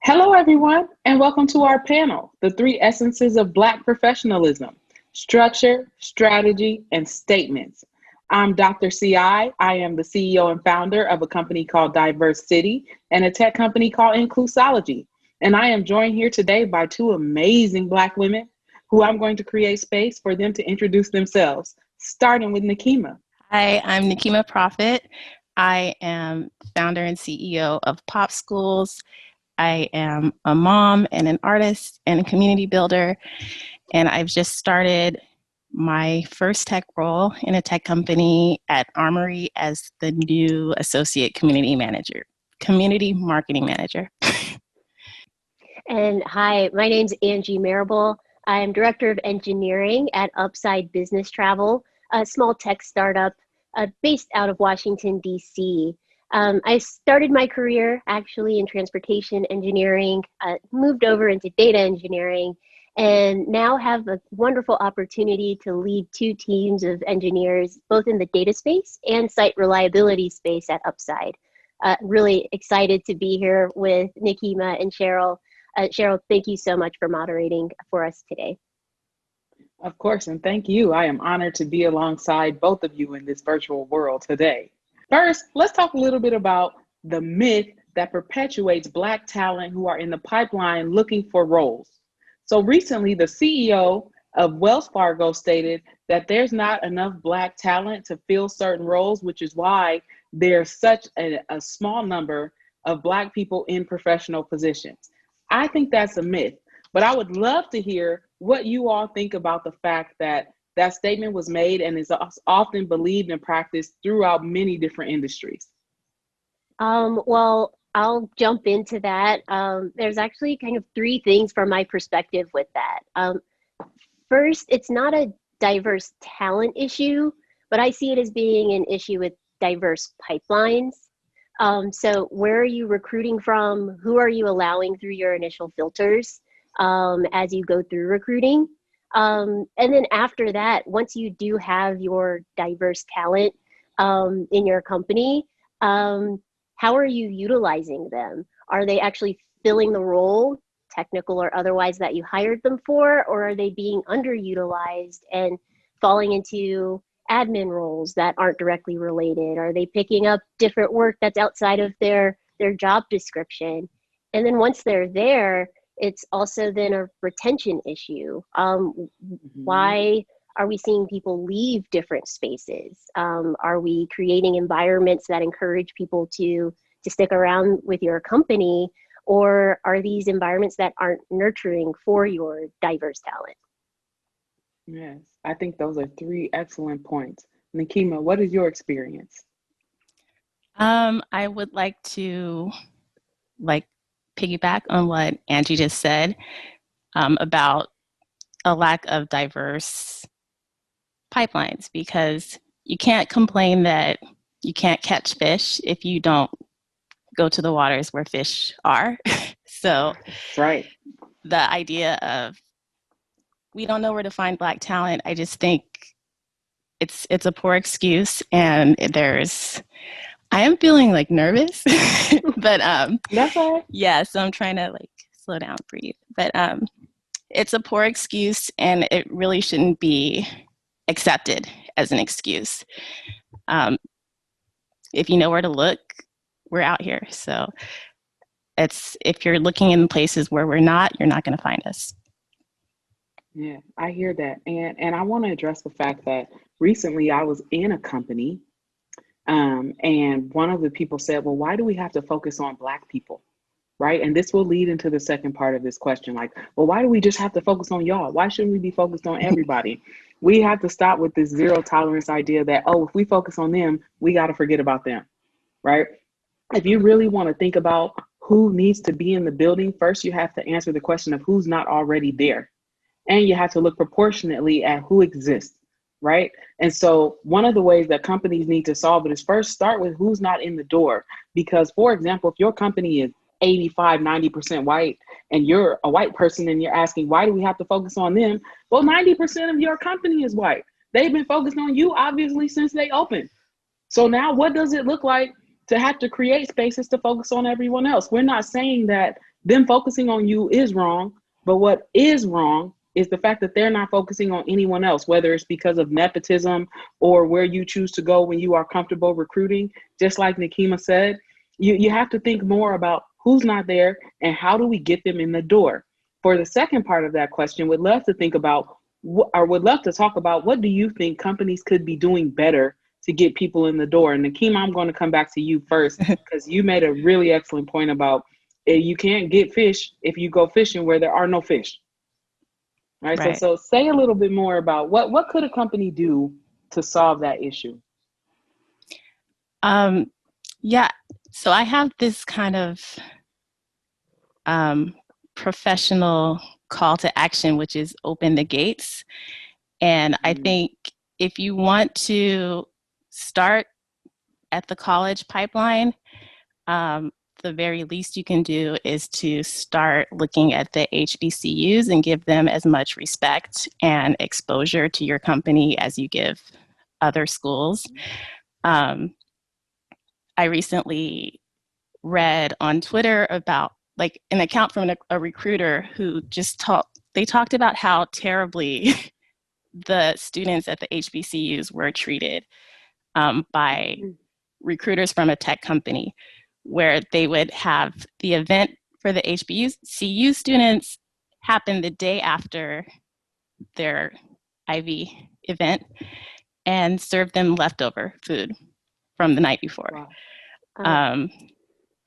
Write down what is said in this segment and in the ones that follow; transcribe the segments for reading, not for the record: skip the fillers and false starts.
Hello, everyone, and welcome to our panel, The Three Essences of Black Professionalism: Structure, Strategy, and Statements. I'm Dr. C.I. I am the CEO and founder of a company called Diverse City and a tech company called Inclusology. And I am joined here today by two amazing Black women who I'm going to create space for them to introduce themselves, starting with Nikema. Hi, I'm Nikema Prophet. I am founder and CEO of Pop Schools. I am a mom and an artist and a community builder, and I've just started my first tech role in a tech company at Armory as the new associate community marketing manager. And hi, my name's Angie Marable. I'm director of engineering at Upside Business Travel, a small tech startup based out of Washington, D.C. I started my career actually in transportation engineering, moved over into data engineering, and now have a wonderful opportunity to lead two teams of engineers, both in the data space and site reliability space at Upside. Really excited to be here with Nikema and Cheryl. Cheryl, thank you so much for moderating for us today. Of course, and thank you. I am honored to be alongside both of you in this virtual world today. First, let's talk a little bit about the myth that perpetuates Black talent who are in the pipeline looking for roles. So recently, the CEO of Wells Fargo stated that there's not enough Black talent to fill certain roles, which is why there's such a small number of Black people in professional positions. I think that's a myth, but I would love to hear what you all think about the fact that that statement was made and is often believed and practiced throughout many different industries. Well, I'll jump into that. There's actually kind of three things from my perspective with that. First, it's not a diverse talent issue, but I see it as being an issue with diverse pipelines. So where are you recruiting from? Who are you allowing through your initial filters as you go through recruiting? And then after that, once you do have your diverse talent in your company, how are you utilizing them? Are they actually filling the role, technical or otherwise, that you hired them for, or are they being underutilized and falling into admin roles that aren't directly related? Are they picking up different work that's outside of their job description? And then once they're there, it's also then a retention issue. Why are we seeing people leave different spaces? Are we creating environments that encourage people to stick around with your company? Or are these environments that aren't nurturing for your diverse talent? Yes, I think those are three excellent points. Nikema, what is your experience? I would like to piggyback on what Angie just said about a lack of diverse pipelines, because you can't complain that you can't catch fish if you don't go to the waters where fish are. So That's right. The idea of we don't know where to find Black talent, I just think it's a poor excuse, and I am feeling nervous, but That's all right. yeah, so I'm trying to slow down, breathe. But it's a poor excuse, and it really shouldn't be accepted as an excuse. If you know where to look, we're out here. So if you're looking in places where we're not, you're not going to find us. Yeah, I hear that. And I want to address the fact that recently I was in a company and one of the people said, well, why do we have to focus on Black people? Right. And this will lead into the second part of this question. Well, why do we just have to focus on y'all? Why shouldn't we be focused on everybody? We have to stop with this zero tolerance idea that, if we focus on them, we got to forget about them. Right. If you really want to think about who needs to be in the building, first, you have to answer the question of who's not already there. And you have to look proportionately at who exists. Right. And so one of the ways that companies need to solve it is first start with who's not in the door. Because, for example, if your company is 85, 90% white and you're a white person and you're asking, why do we have to focus on them? Well, 90% of your company is white. They've been focused on you, obviously, since they opened. So now what does it look like to have to create spaces to focus on everyone else? We're not saying that them focusing on you is wrong. But what is wrong is the fact that they're not focusing on anyone else, whether it's because of nepotism or where you choose to go when you are comfortable recruiting. Just like Nikema said, you have to think more about who's not there and how do we get them in the door. For the second part of that question, would love to think about, or would love to talk about, what do you think companies could be doing better to get people in the door? And Nikema, I'm going to come back to you first, because you made a really excellent point about you can't get fish if you go fishing where there are no fish. Right. Right. So say a little bit more about what could a company do to solve that issue? Yeah. So I have this kind of professional call to action, which is open the gates. And I think if you want to start at the college pipeline, the very least you can do is to start looking at the HBCUs and give them as much respect and exposure to your company as you give other schools. I recently read on Twitter about like an account from a recruiter who just talked about how terribly the students at the HBCUs were treated by recruiters from a tech company, where they would have the event for the HBCU students happen the day after their Ivy event and serve them leftover food from the night before. Wow.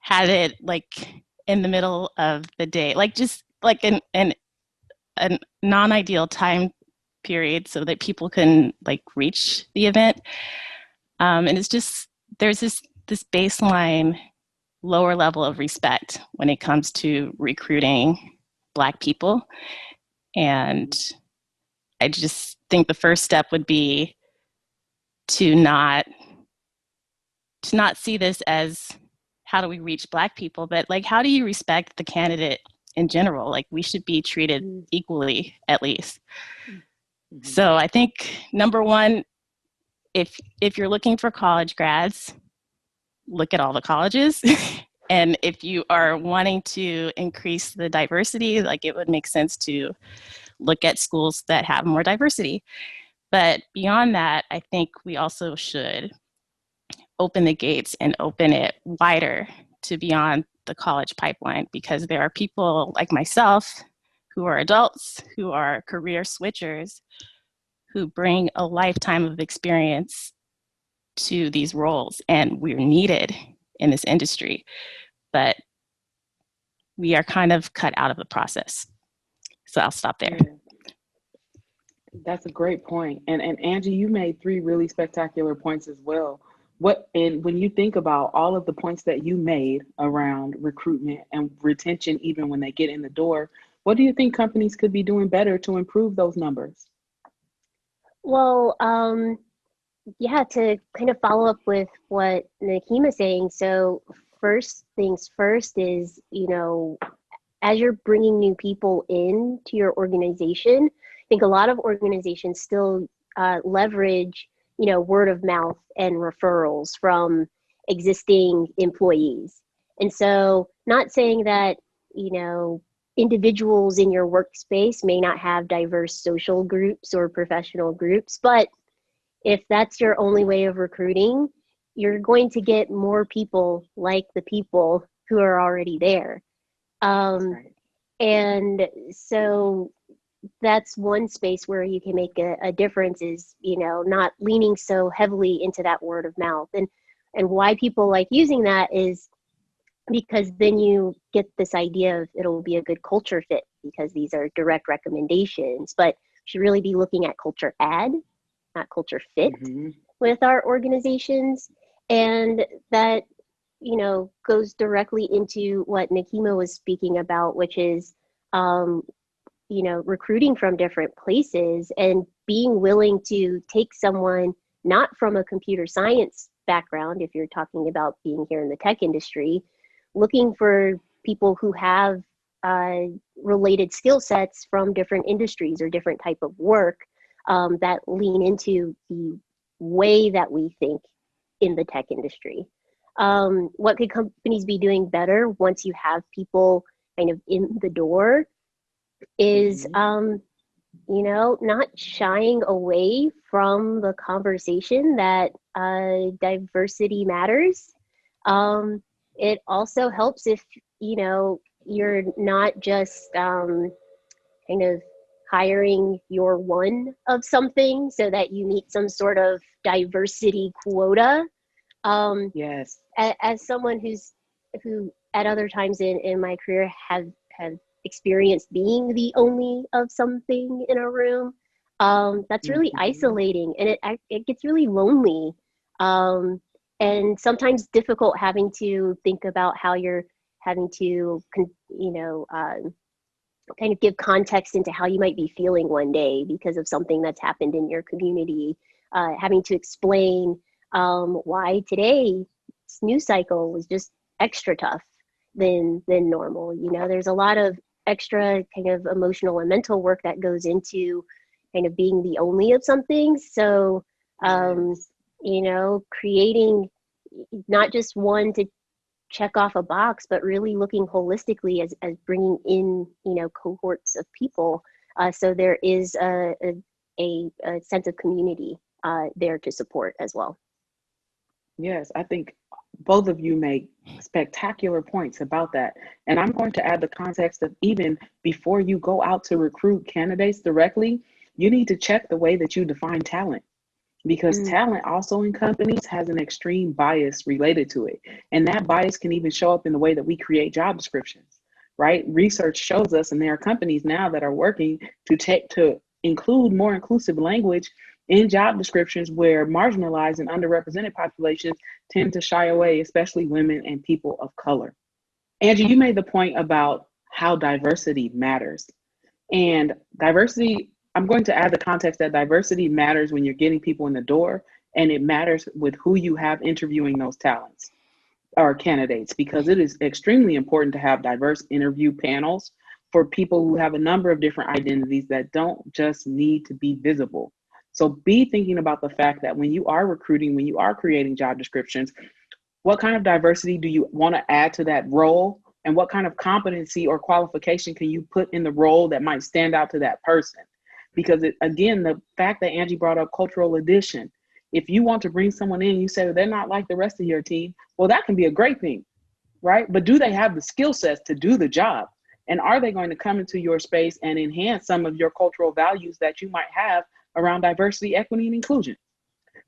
Had it like in the middle of the day, like just like a non-ideal time period so that people can like reach the event. And it's just, there's this baseline lower level of respect when it comes to recruiting Black people. And I just think the first step would be to not see this as how do we reach Black people, but like how do you respect the candidate in general? Like we should be treated equally, at least. So I think number one, if you're looking for college grads, look at all the colleges. And if you are wanting to increase the diversity, like it would make sense to look at schools that have more diversity. But beyond that, I think we also should open the gates and open it wider to beyond the college pipeline, because there are people like myself who are adults, who are career switchers, who bring a lifetime of experience to these roles, and we're needed in this industry, but we are kind of cut out of the process. So I'll stop there. Yeah. That's a great point. And Angie, you made 3 really spectacular points as well. And when you think about all of the points that you made around recruitment and retention, even when they get in the door, what do you think companies could be doing better to improve those numbers? Well, yeah, to kind of follow up with what Nikema is saying. So first things first is, as you're bringing new people into your organization, I think a lot of organizations still leverage, word of mouth and referrals from existing employees. And so not saying that, individuals in your workspace may not have diverse social groups or professional groups, but if that's your only way of recruiting, you're going to get more people like the people who are already there. Right. And so that's one space where you can make a difference is, not leaning so heavily into that word of mouth. And why people like using that is because then you get this idea of it'll be a good culture fit because these are direct recommendations, but you should really be looking at culture add, not culture fit with our organizations. And that, goes directly into what Nikema was speaking about, which is, recruiting from different places and being willing to take someone not from a computer science background, if you're talking about being here in the tech industry, looking for people who have related skill sets from different industries or different type of work that lean into the way that we think in the tech industry. What could companies be doing better once you have people kind of in the door is, Mm-hmm. not shying away from the conversation that diversity matters. It also helps if, you're not just kind of hiring your one of something so that you meet some sort of diversity quota. Yes. As someone who at other times in my career have experienced being the only of something in a room, that's really Mm-hmm. isolating, and it gets really lonely, and sometimes difficult having to think about how you're having to kind of give context into how you might be feeling one day because of something that's happened in your community, having to explain why today's news cycle was just extra tough than normal. There's a lot of extra kind of emotional and mental work that goes into kind of being the only of something. So, Yes. creating not just one to check off a box, but really looking holistically as bringing in, cohorts of people. So there is a sense of community there to support as well. Yes, I think both of you make spectacular points about that. And I'm going to add the context of even before you go out to recruit candidates directly, you need to check the way that you define talent, because Mm, talent also in companies has an extreme bias related to it. And that bias can even show up in the way that we create job descriptions, right? Research shows us, and there are companies now that are working to include more inclusive language in job descriptions where marginalized and underrepresented populations tend to shy away, especially women and people of color. Angie, you made the point about how diversity matters. And diversity, I'm going to add the context that diversity matters when you're getting people in the door, and it matters with who you have interviewing those talents or candidates, because it is extremely important to have diverse interview panels for people who have a number of different identities that don't just need to be visible. So be thinking about the fact that when you are recruiting, when you are creating job descriptions, what kind of diversity do you want to add to that role? And what kind of competency or qualification can you put in the role that might stand out to that person? Because again, the fact that Angie brought up cultural addition, if you want to bring someone in, you say they're not like the rest of your team, well, that can be a great thing, right? But do they have the skill sets to do the job? And are they going to come into your space and enhance some of your cultural values that you might have around diversity, equity, and inclusion?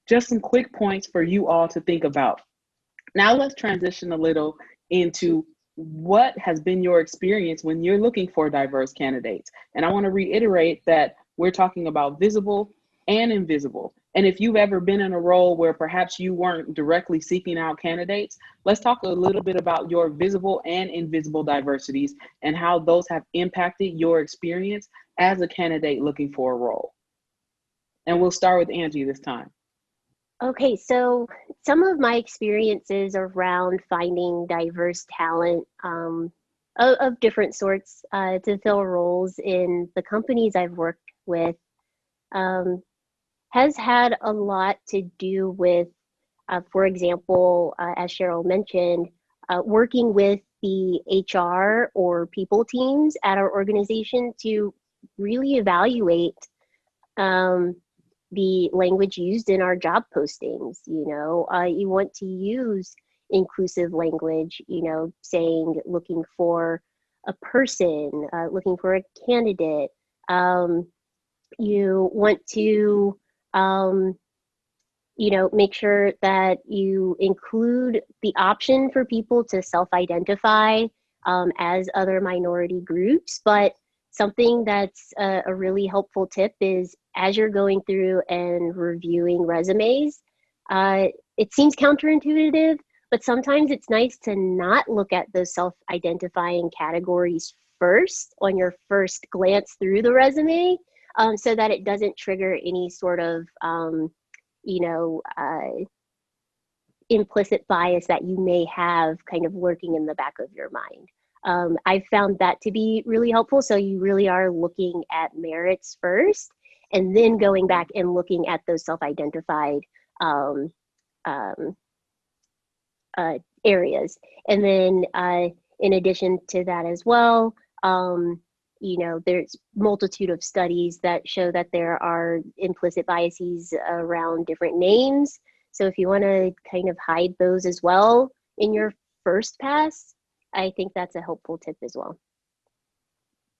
Just some quick points for you all to think about. Now let's transition a little into what has been your experience when you're looking for diverse candidates. And I want to reiterate that we're talking about visible and invisible. And if you've ever been in a role where perhaps you weren't directly seeking out candidates, let's talk a little bit about your visible and invisible diversities and how those have impacted your experience as a candidate looking for a role. And we'll start with Angie this time. Okay, so some of my experiences around finding diverse talent of different sorts to fill roles in the companies I've worked with um, has had a lot to do with, for example, as Cheryl mentioned, working with the HR or people teams at our organization to really evaluate um, the language used in our job postings. You want to use inclusive language, saying looking for a person, looking for a candidate. You want to make sure that you include the option for people to self-identify as other minority groups. But something that's a really helpful tip is as you're going through and reviewing resumes, it seems counterintuitive, but sometimes it's nice to not look at those self-identifying categories first on your first glance through the resume, so that it doesn't trigger any sort of implicit bias that you may have kind of lurking in the back of your mind. I've found that to be really helpful. So you really are looking at merits first, and then going back and looking at those self-identified um, areas. And then In addition to that as well, you know, there's multitude of studies that show that there are implicit biases around different names. So if you want to kind of hide those as well in your first pass, I think that's a helpful tip as well.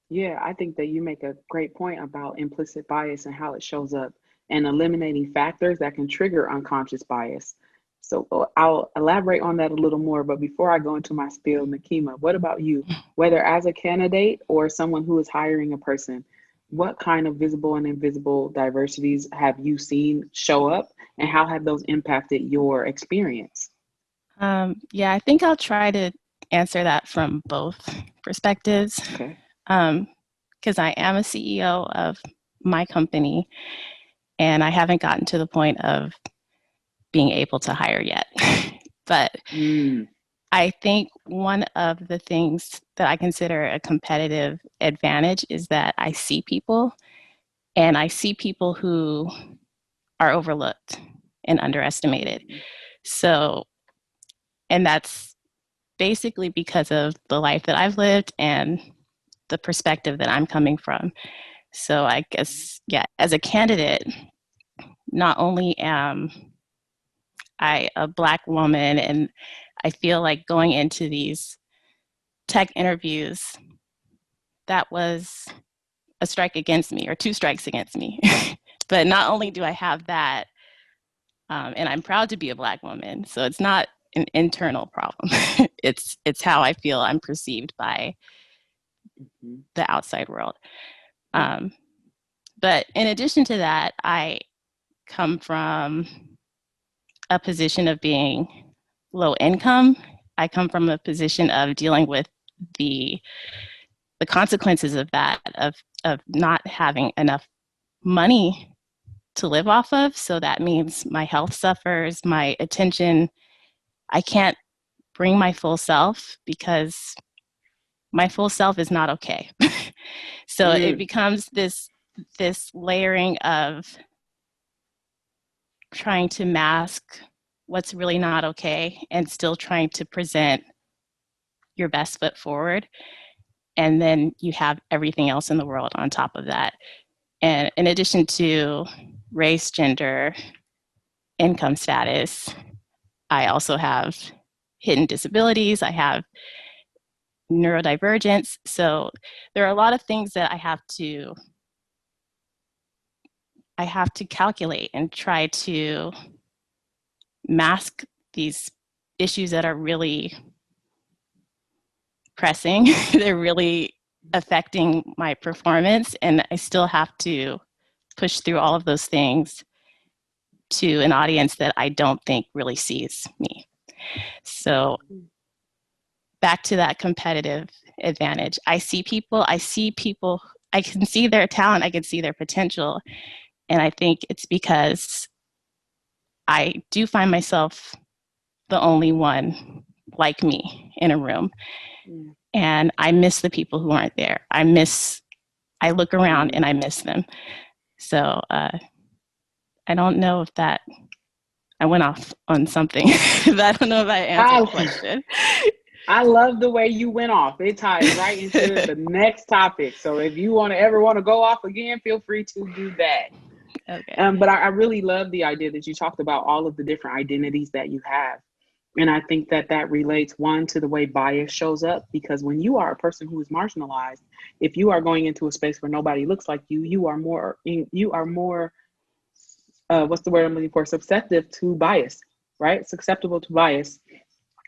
Yeah, I think that you make a great point about implicit bias and how it shows up and eliminating factors that can trigger unconscious bias. So I'll elaborate on that a little more. But before I go into my spiel, Nikema, what about you? Whether as a candidate or someone who is hiring a person, what kind of visible and invisible diversities have you seen show up, and how have those impacted your experience? Yeah, I think I'll try to answer that from both perspectives. Okay. Because I am a CEO of my company, and I haven't gotten to the point of being able to hire yet. But I think one of the things that I consider a competitive advantage is that I see people, and I see people who are overlooked and underestimated. So, and that's basically because of the life that I've lived and the perspective that I'm coming from. So I guess, yeah, as a candidate, not only am I a Black woman, and I feel like going into these tech interviews, that was a strike against me, or two strikes against me. But not only do I have that, and I'm proud to be a Black woman, so it's not an internal problem. it's how I feel I'm perceived by the outside world. But in addition to that, I come from a position of being low income. I come from a position of dealing with the consequences of that, of not having enough money to live off of. So that means my health suffers, my attention, I can't bring my full self because my full self is not okay. So it becomes this layering of trying to mask what's really not okay and still trying to present your best foot forward. And then you have everything else in the world on top of that. And in addition to race, gender, income status, I also have hidden disabilities. I have neurodivergence. So there are a lot of things that I have to calculate and try to mask these issues that are really pressing. They're really affecting my performance, and I still have to push through all of those things to an audience that I don't think really sees me. So back to that competitive advantage. I see people, I can see their talent, I can see their potential. And I think it's because I do find myself the only one like me in a room. And I miss the people who aren't there. I look around and I miss them. So I don't know if that, I went off on something, but I don't know if I answered the question. I love the way you went off. It ties right into the next topic. So if you ever want to go off again, feel free to do that. Okay. But I really love the idea that you talked about all of the different identities that you have. And I think that relates, one, to the way bias shows up, because when you are a person who is marginalized, if you are going into a space where nobody looks like you, you are more what's the word I'm looking for? Susceptible to bias, right? Susceptible to bias.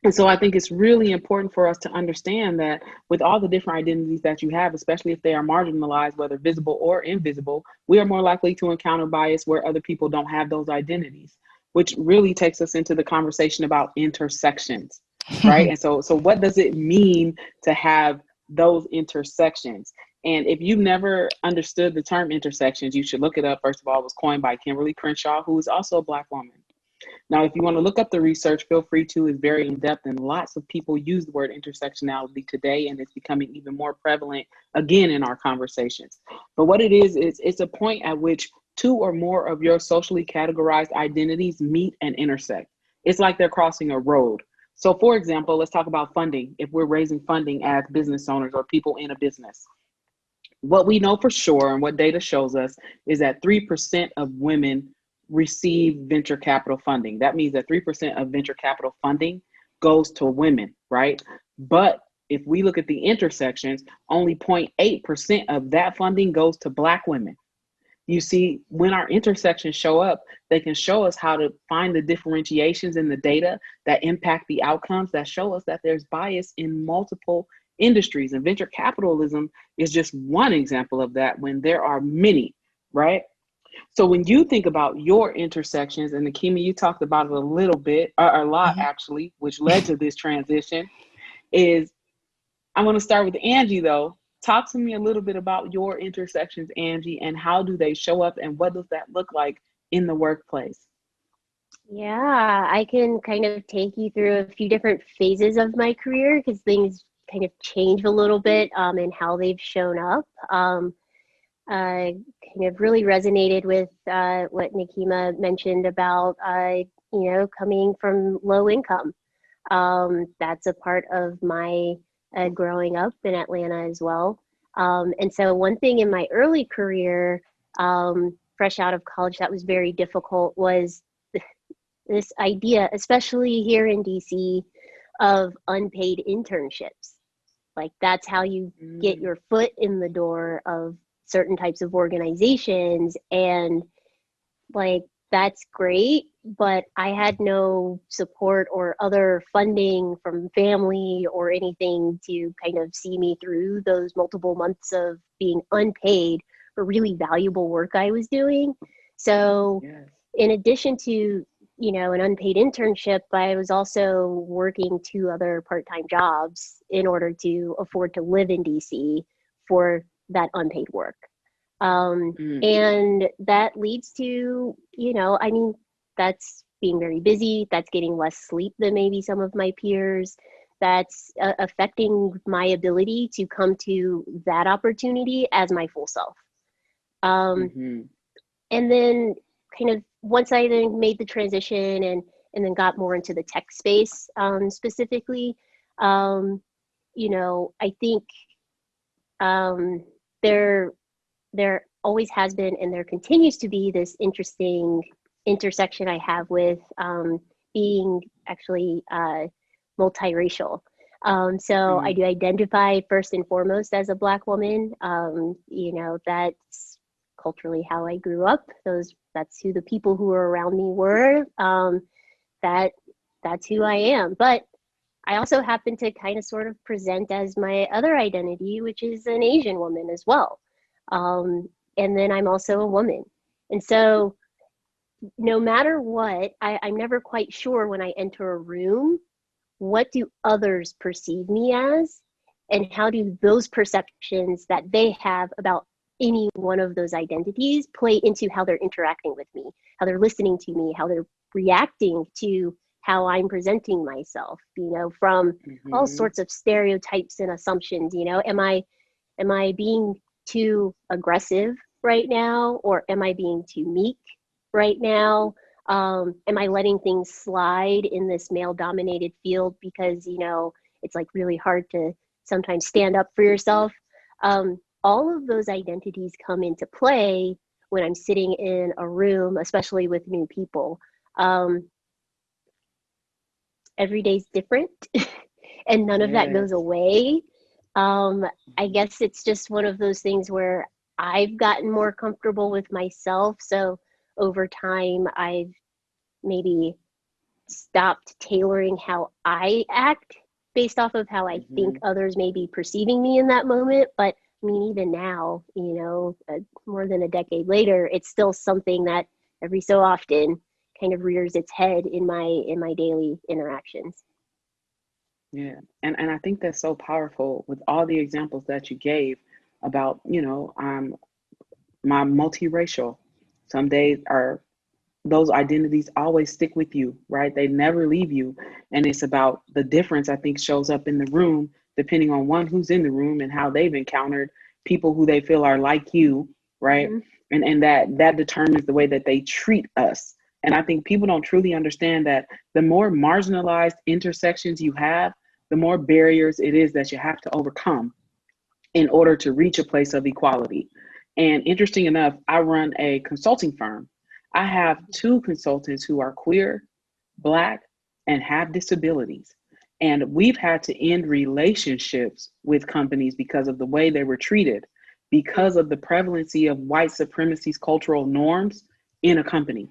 And so I think it's really important for us to understand that with all the different identities that you have, especially if they are marginalized, whether visible or invisible, we are more likely to encounter bias where other people don't have those identities, which really takes us into the conversation about intersections, right? And so what does it mean to have those intersections? And if you've never understood the term intersections, you should look it up. First of all, it was coined by Kimberly Crenshaw, who is also a Black woman. Now, if you want to look up the research, feel free to. It's very in-depth, and lots of people use the word intersectionality today, and it's becoming even more prevalent again in our conversations. But what it is it's a point at which two or more of your socially categorized identities meet and intersect. It's like they're crossing a road. So for example, let's talk about funding. If we're raising funding as business owners or people in a business, what we know for sure and what data shows us is that 3% of women receive venture capital funding. That means that 3% of venture capital funding goes to women, right? But if we look at the intersections, only 0.8% of that funding goes to Black women. You see, when our intersections show up, they can show us how to find the differentiations in the data that impact the outcomes, that show us that there's bias in multiple industries. And venture capitalism is just one example of that when there are many, right? So when you think about your intersections, and Nikema, you talked about it a little bit, or a lot actually, which led to this transition, is I'm going to start with Angie though. Talk to me a little bit about your intersections, Angie, and how do they show up and what does that look like in the workplace? Yeah, I can kind of take you through a few different phases of my career because things kind of change a little bit in how they've shown up. I kind of really resonated with what Nikema mentioned about, coming from low income. That's a part of my growing up in Atlanta as well. And so one thing in my early career, fresh out of college, that was very difficult was this idea, especially here in DC, of unpaid internships. Like that's how you get your foot in the door of certain types of organizations. And like, that's great, but I had no support or other funding from family or anything to kind of see me through those multiple months of being unpaid for really valuable work I was doing. So in addition to, an unpaid internship, I was also working 2 other part-time jobs in order to afford to live in DC for that unpaid work. And that leads to, that's being very busy. That's getting less sleep than maybe some of my peers. That's affecting my ability to come to that opportunity as my full self. And then kind of once I then made the transition and then got more into the tech space specifically, I think there always has been, and there continues to be, this interesting intersection I have with being actually multiracial. So I do identify first and foremost as a Black woman. That's culturally how I grew up. That's who the people who were around me were. That's who I am. But I also happen to kind of sort of present as my other identity, which is an Asian woman as well. And then I'm also a woman. And so no matter what, I'm never quite sure when I enter a room, what do others perceive me as? And how do those perceptions that they have about any one of those identities play into how they're interacting with me, how they're listening to me, how they're reacting to how I'm presenting myself, from all sorts of stereotypes and assumptions. Am I being too aggressive right now, or am I being too meek right now? Am I letting things slide in this male dominated field because it's like really hard to sometimes stand up for yourself? All of those identities come into play when I'm sitting in a room, especially with new people. Every day's different and none of that goes away. I guess it's just one of those things where I've gotten more comfortable with myself. So over time, I've maybe stopped tailoring how I act based off of how I think others may be perceiving me in that moment. But I mean, even now, more than a decade later, it's still something that every so often kind of rears its head in my daily interactions. Yeah, and I think that's so powerful with all the examples that you gave about, I'm multiracial. Some days those identities always stick with you, right? They never leave you. And it's about the difference, I think, shows up in the room, depending on one who's in the room and how they've encountered people who they feel are like you, right? And that determines the way that they treat us And I think people don't truly understand that the more marginalized intersections you have, the more barriers it is that you have to overcome in order to reach a place of equality. And interesting enough, I run a consulting firm. I have two consultants who are queer, Black, and have disabilities. And we've had to end relationships with companies because of the way they were treated, because of the prevalency of white supremacy's cultural norms in a company,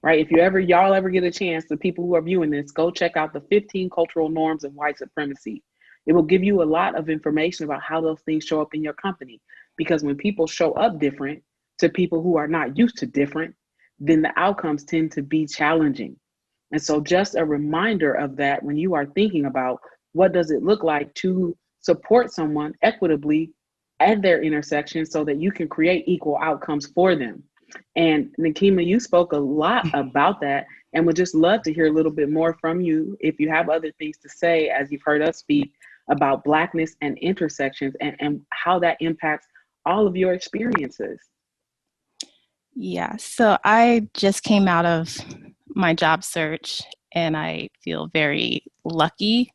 right? If y'all ever get a chance, the people who are viewing this, go check out the 15 cultural norms of white supremacy. It will give you a lot of information about how those things show up in your company. Because when people show up different to people who are not used to different, then the outcomes tend to be challenging. And so just a reminder of that when you are thinking about what does it look like to support someone equitably at their intersection so that you can create equal outcomes for them. And Nikema, you spoke a lot about that and would just love to hear a little bit more from you if you have other things to say as you've heard us speak about Blackness and intersections and how that impacts all of your experiences. Yeah, so I just came out of my job search and I feel very lucky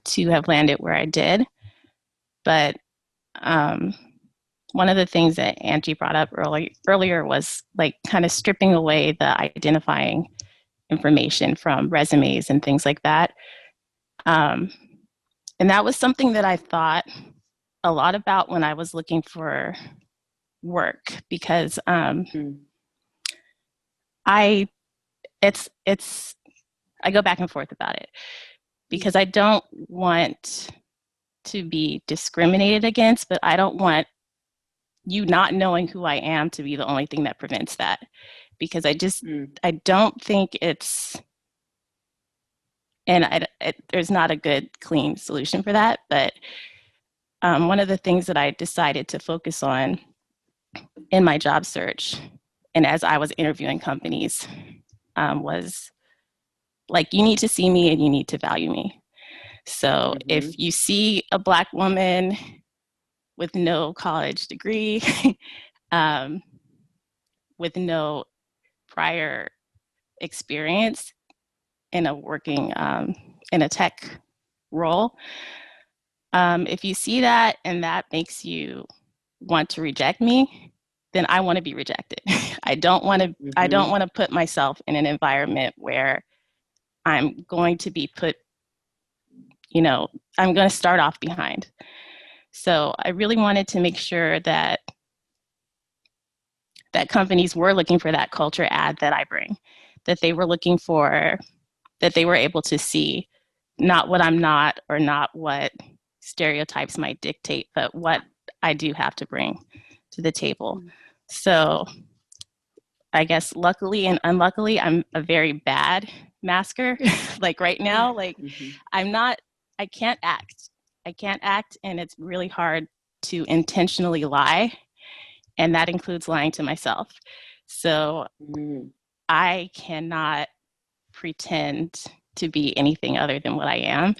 to have landed where I did. But one of the things that Angie brought up earlier was like kind of stripping away the identifying information from resumes and things like that. And that was something that I thought a lot about when I was looking for work because I go back and forth about it because I don't want to be discriminated against, but I don't want you not knowing who I am to be the only thing that prevents that. Because I don't think it's, and there's not a good, clean solution for that. But one of the things that I decided to focus on in my job search and as I was interviewing companies was like, you need to see me and you need to value me. So if you see a Black woman with no college degree, with no prior experience in a working in a tech role, if you see that and that makes you want to reject me, then I want to be rejected. I don't want to put myself in an environment where I'm going to be put, I'm going to start off behind. So I really wanted to make sure that companies were looking for that culture add that I bring, that they were looking for, that they were able to see not what I'm not or not what stereotypes might dictate, but what I do have to bring to the table. So I guess luckily and unluckily, I'm a very bad masker. Like right now, like I can't act. And it's really hard to intentionally lie. And that includes lying to myself. So I cannot pretend to be anything other than what I am.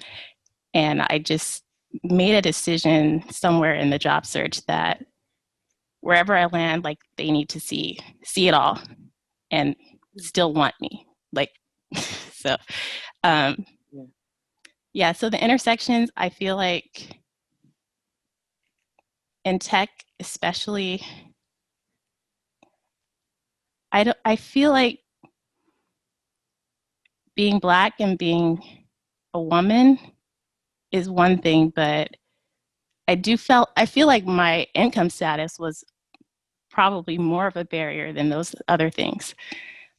And I just made a decision somewhere in the job search that wherever I land, like they need to see it all and still want me. Like, so, yeah, so the intersections, I feel like in tech, especially, I feel like being Black and being a woman is one thing, but I feel like my income status was probably more of a barrier than those other things.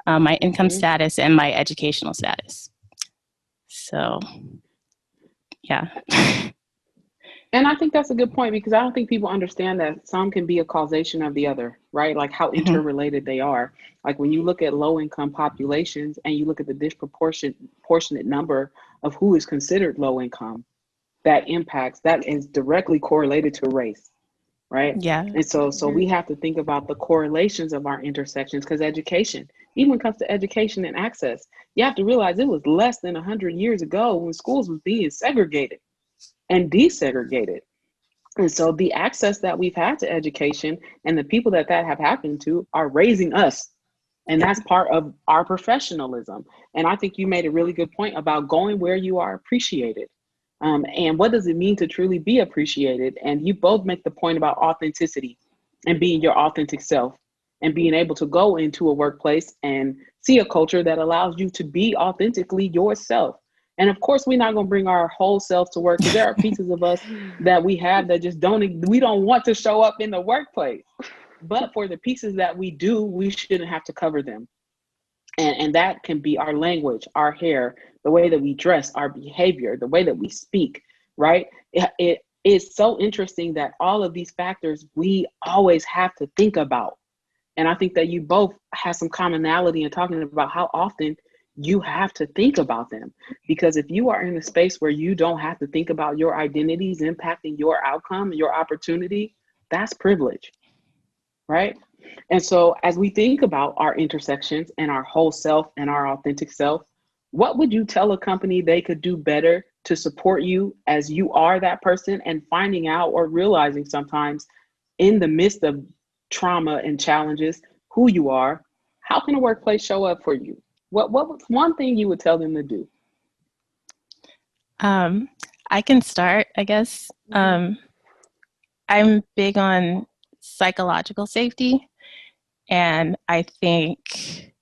My income status and my educational status. So, yeah. And I think that's a good point because I don't think people understand that some can be a causation of the other, right? Like how interrelated they are. Like when you look at low income populations and you look at the disproportionate number of who is considered low income, that is directly correlated to race, right? Yeah. And so we have to think about the correlations of our intersections because education, even when it comes to education and access, you have to realize it was less than 100 years ago when schools was being segregated and desegregated. And so the access that we've had to education and the people that have happened to are raising us And that's part of our professionalism. And I think you made a really good point about going where you are appreciated. And what does it mean to truly be appreciated? And you both make the point about authenticity and being your authentic self and being able to go into a workplace and see a culture that allows you to be authentically yourself. And of course, we're not going to bring our whole self to work, because there are pieces of us that we have that just we don't want to show up in the workplace. But for the pieces that we do, we shouldn't have to cover them. And that can be our language, our hair, the way that we dress, our behavior, the way that we speak, right? It is so interesting that all of these factors we always have to think about. And I think that you both have some commonality in talking about how often you have to think about them. Because if you are in a space where you don't have to think about your identities impacting your outcome, your opportunity, that's privilege, right? And so as we think about our intersections and our whole self and our authentic self, what would you tell a company they could do better to support you as you are that person, and finding out or realizing sometimes in the midst of trauma and challenges who you are? How can a workplace show up for you? What's one thing you would tell them to do? I can start, I guess. I'm big on psychological safety, and I think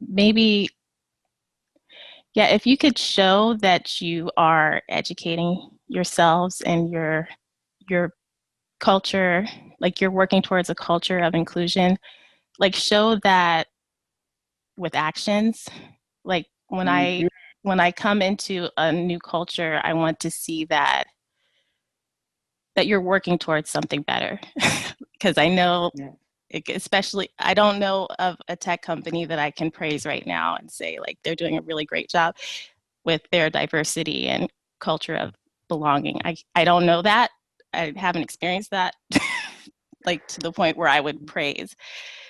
maybe, yeah, if you could show that you are educating yourselves and your culture, like you're working towards a culture of inclusion, like show that with actions. Like when I come into a new culture, I want to see that you're working towards something better. Because I know, especially, I don't know of a tech company that I can praise right now and say like they're doing a really great job with their diversity and culture of belonging. I don't know that. I haven't experienced that like to the point where I would praise.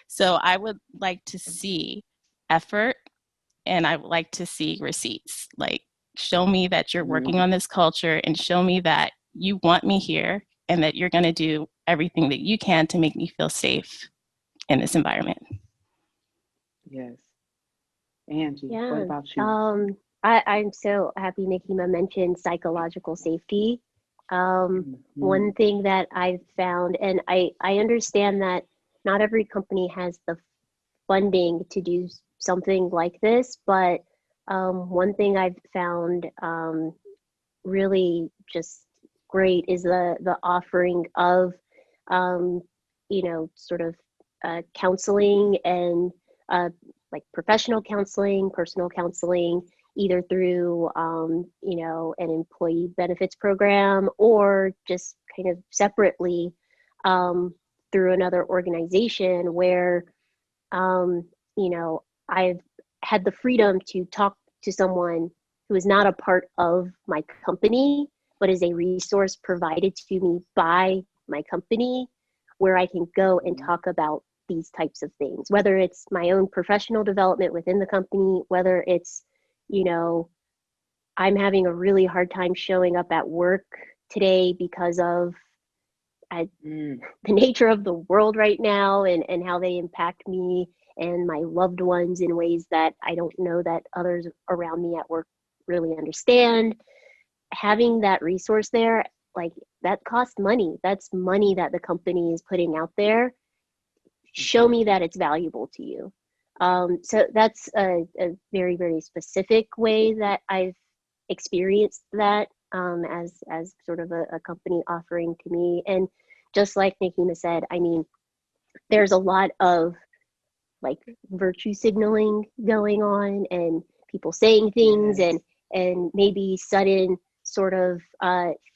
So I would like to see effort, and I would like to see receipts. Like, show me that you're working on this culture, and show me that you want me here, and that you're going to do everything that you can to make me feel safe in this environment. Yes. Angie, Yeah. what about you? I'm so happy Nikema mentioned psychological safety. One thing that I've found, and I understand that not every company has the funding to do something like this, but one thing I've found really just great is the offering of sort of counseling and like professional counseling, personal counseling, either through an employee benefits program, or just kind of separately through another organization where I've had the freedom to talk to someone who is not a part of my company, but is a resource provided to me by my company, where I can go and talk about these types of things, whether it's my own professional development within the company, whether it's, I'm having a really hard time showing up at work today because of the nature of the world right now, and how they impact me and my loved ones in ways that I don't know that others around me at work really understand. Having that resource there, like, that costs money. That's money that the company is putting out there. Show me that it's valuable to you. So that's a very, very specific way that I've experienced that as sort of a company offering to me. And just like Nikema said, I mean, there's a lot of like virtue signaling going on, and people saying things, and maybe sudden sort of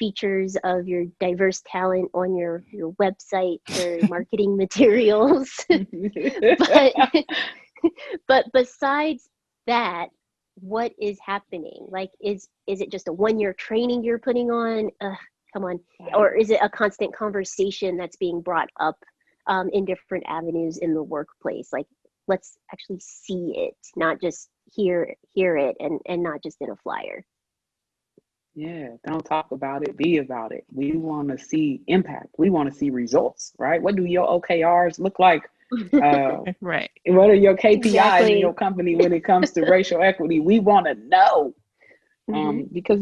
features of your diverse talent on your website or marketing materials. but besides that, what is happening? Like, is it just a one-year training you're putting on? Come on. Or is it a constant conversation that's being brought up in different avenues in the workplace? Like, let's actually see it, not just hear it, and not just in a flyer. Yeah, don't talk about it, be about it. We want to see impact. We want to see results, right? What do your OKRs look like Right. What are your KPIs in your Exactly. company when it comes to racial equity? We want to know, Hmm. because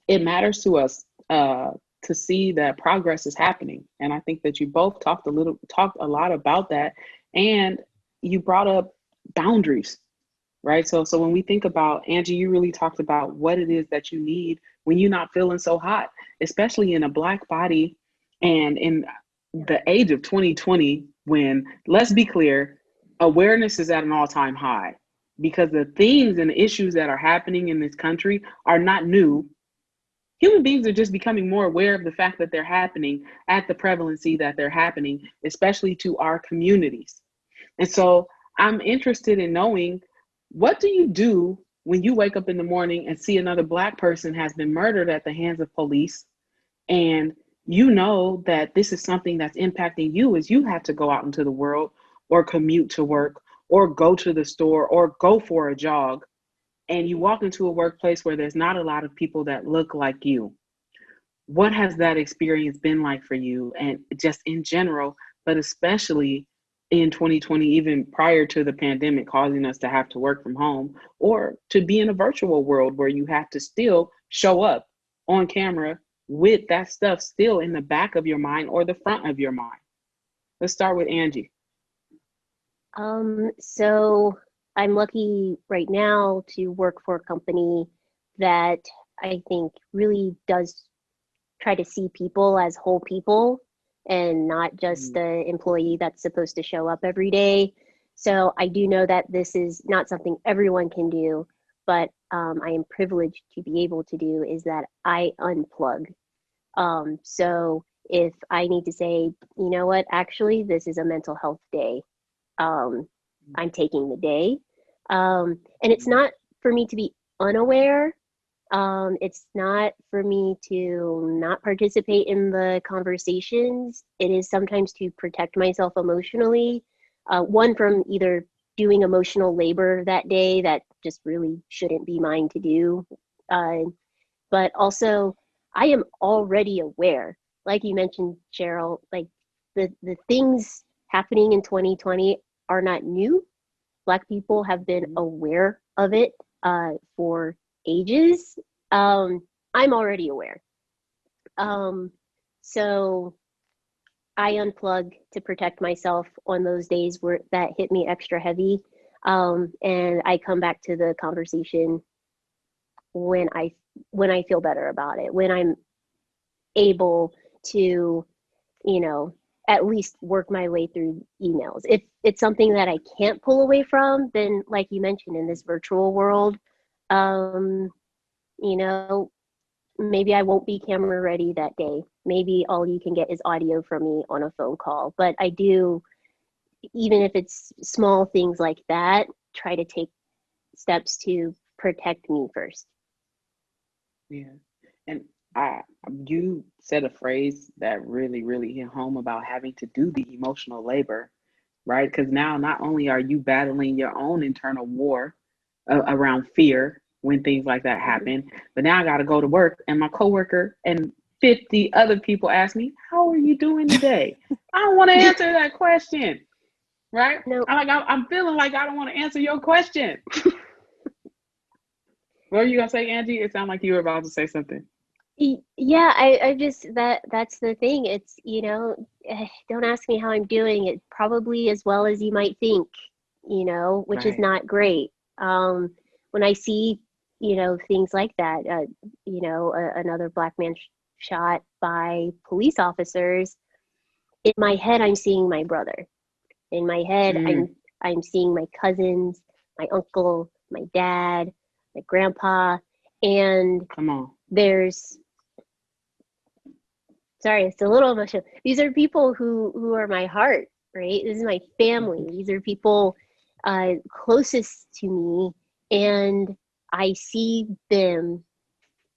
it matters to us to see that progress is happening. And I think that you both talked a lot about that, and you brought up boundaries, right? So when we think about, Angie, you really talked about what it is that you need when you're not feeling so hot, especially in a Black body and in the age of 2020, when, let's be clear, awareness is at an all-time high because the things and issues that are happening in this country are not new. Human beings are just becoming more aware of the fact that they're happening at the prevalency that they're happening, especially to our communities. And so I'm interested in knowing, what do you do when you wake up in the morning and see another Black person has been murdered at the hands of police, and you know that this is something that's impacting you as you have to go out into the world or commute to work or go to the store or go for a jog, and you walk into a workplace where there's not a lot of people that look like you? What has that experience been like for you, and just in general, but especially in 2020, even prior to the pandemic causing us to have to work from home or to be in a virtual world where you have to still show up on camera with that stuff still in the back of your mind or the front of your mind? Let's start with Angie. So I'm lucky right now to work for a company that I think really does try to see people as whole people and not just Mm, the employee that's supposed to show up every day. So I do know that this is not something everyone can do, but I am privileged to be able to do is that I unplug. So if I need to say, you know what, actually, this is a mental health day, um, I'm taking the day. And it's mm, not for me to be unaware. It's not for me to not participate in the conversations. It is sometimes to protect myself emotionally. One, from either doing emotional labor that day that just really shouldn't be mine to do. Uh, but also, I am already aware, like you mentioned, Cheryl, like the things happening in 2020 are not new. Black people have been mm, aware of it for ages. Um, I'm already aware. Um, so I unplug to protect myself on those days where that hit me extra heavy. And I come back to the conversation when I feel better about it, when I'm able to, you know, at least work my way through emails. If it's something that I can't pull away from, then like you mentioned in this virtual world, um, you know, maybe I won't be camera ready that day. Maybe all you can get is audio from me on a phone call. But I do, even if it's small things like that, try to take steps to protect me first. yeah. And I, you said a phrase that really, really hit home about having to do the emotional labor, right? Because now not only are you battling your own internal war around fear when things like that Mhm. happen, but now I got to go to work and my coworker and 50 other people ask me, "How are you doing today?" I don't want to answer that question, right? No, I'm feeling like I don't want to answer your question. What are you gonna say, Angie? It sounded like you were about to say something. yeah, I just that's the thing. It's, don't ask me how I'm doing. It probably as well as you might think, which is Right. not great. When I see, things like that, another black man shot by police officers, in my head, I'm seeing my brother. In my head, Mm, I'm seeing my cousins, my uncle, my dad, my grandpa, and come on. there's sorry, it's a little emotional. These are people who are my heart, right? This is my family. Mhm. These are people closest to me, and I see them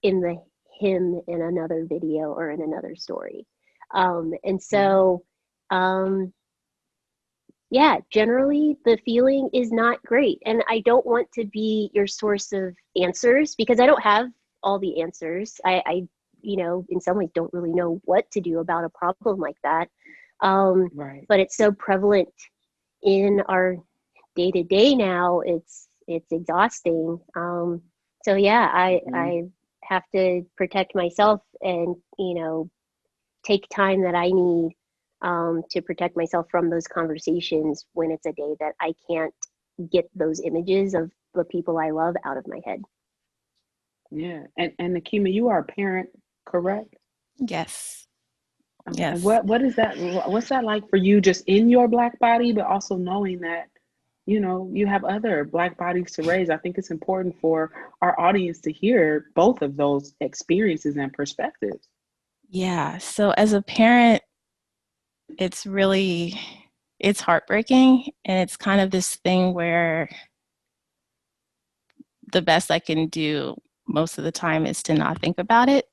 in the him in another video or in another story. And Yeah. so, um, yeah, generally the feeling is not great, and I don't want to be your source of answers because I don't have all the answers. I in some ways don't really know what to do about a problem like that. Right. But it's so prevalent in our day to day now. It's exhausting. So yeah, Mm-hmm. I have to protect myself and, take time that I need to protect myself from those conversations when it's a day that I can't get those images of the people I love out of my head. Yeah. And Nikema, you are a parent, correct? Yes. Okay. Yes. What is that? What's that like for you, just in your Black body, but also knowing that, you have other Black bodies to raise? I think it's important for our audience to hear both of those experiences and perspectives. Yeah. So as a parent, it's heartbreaking. And it's kind of this thing where the best I can do most of the time is to not think about it,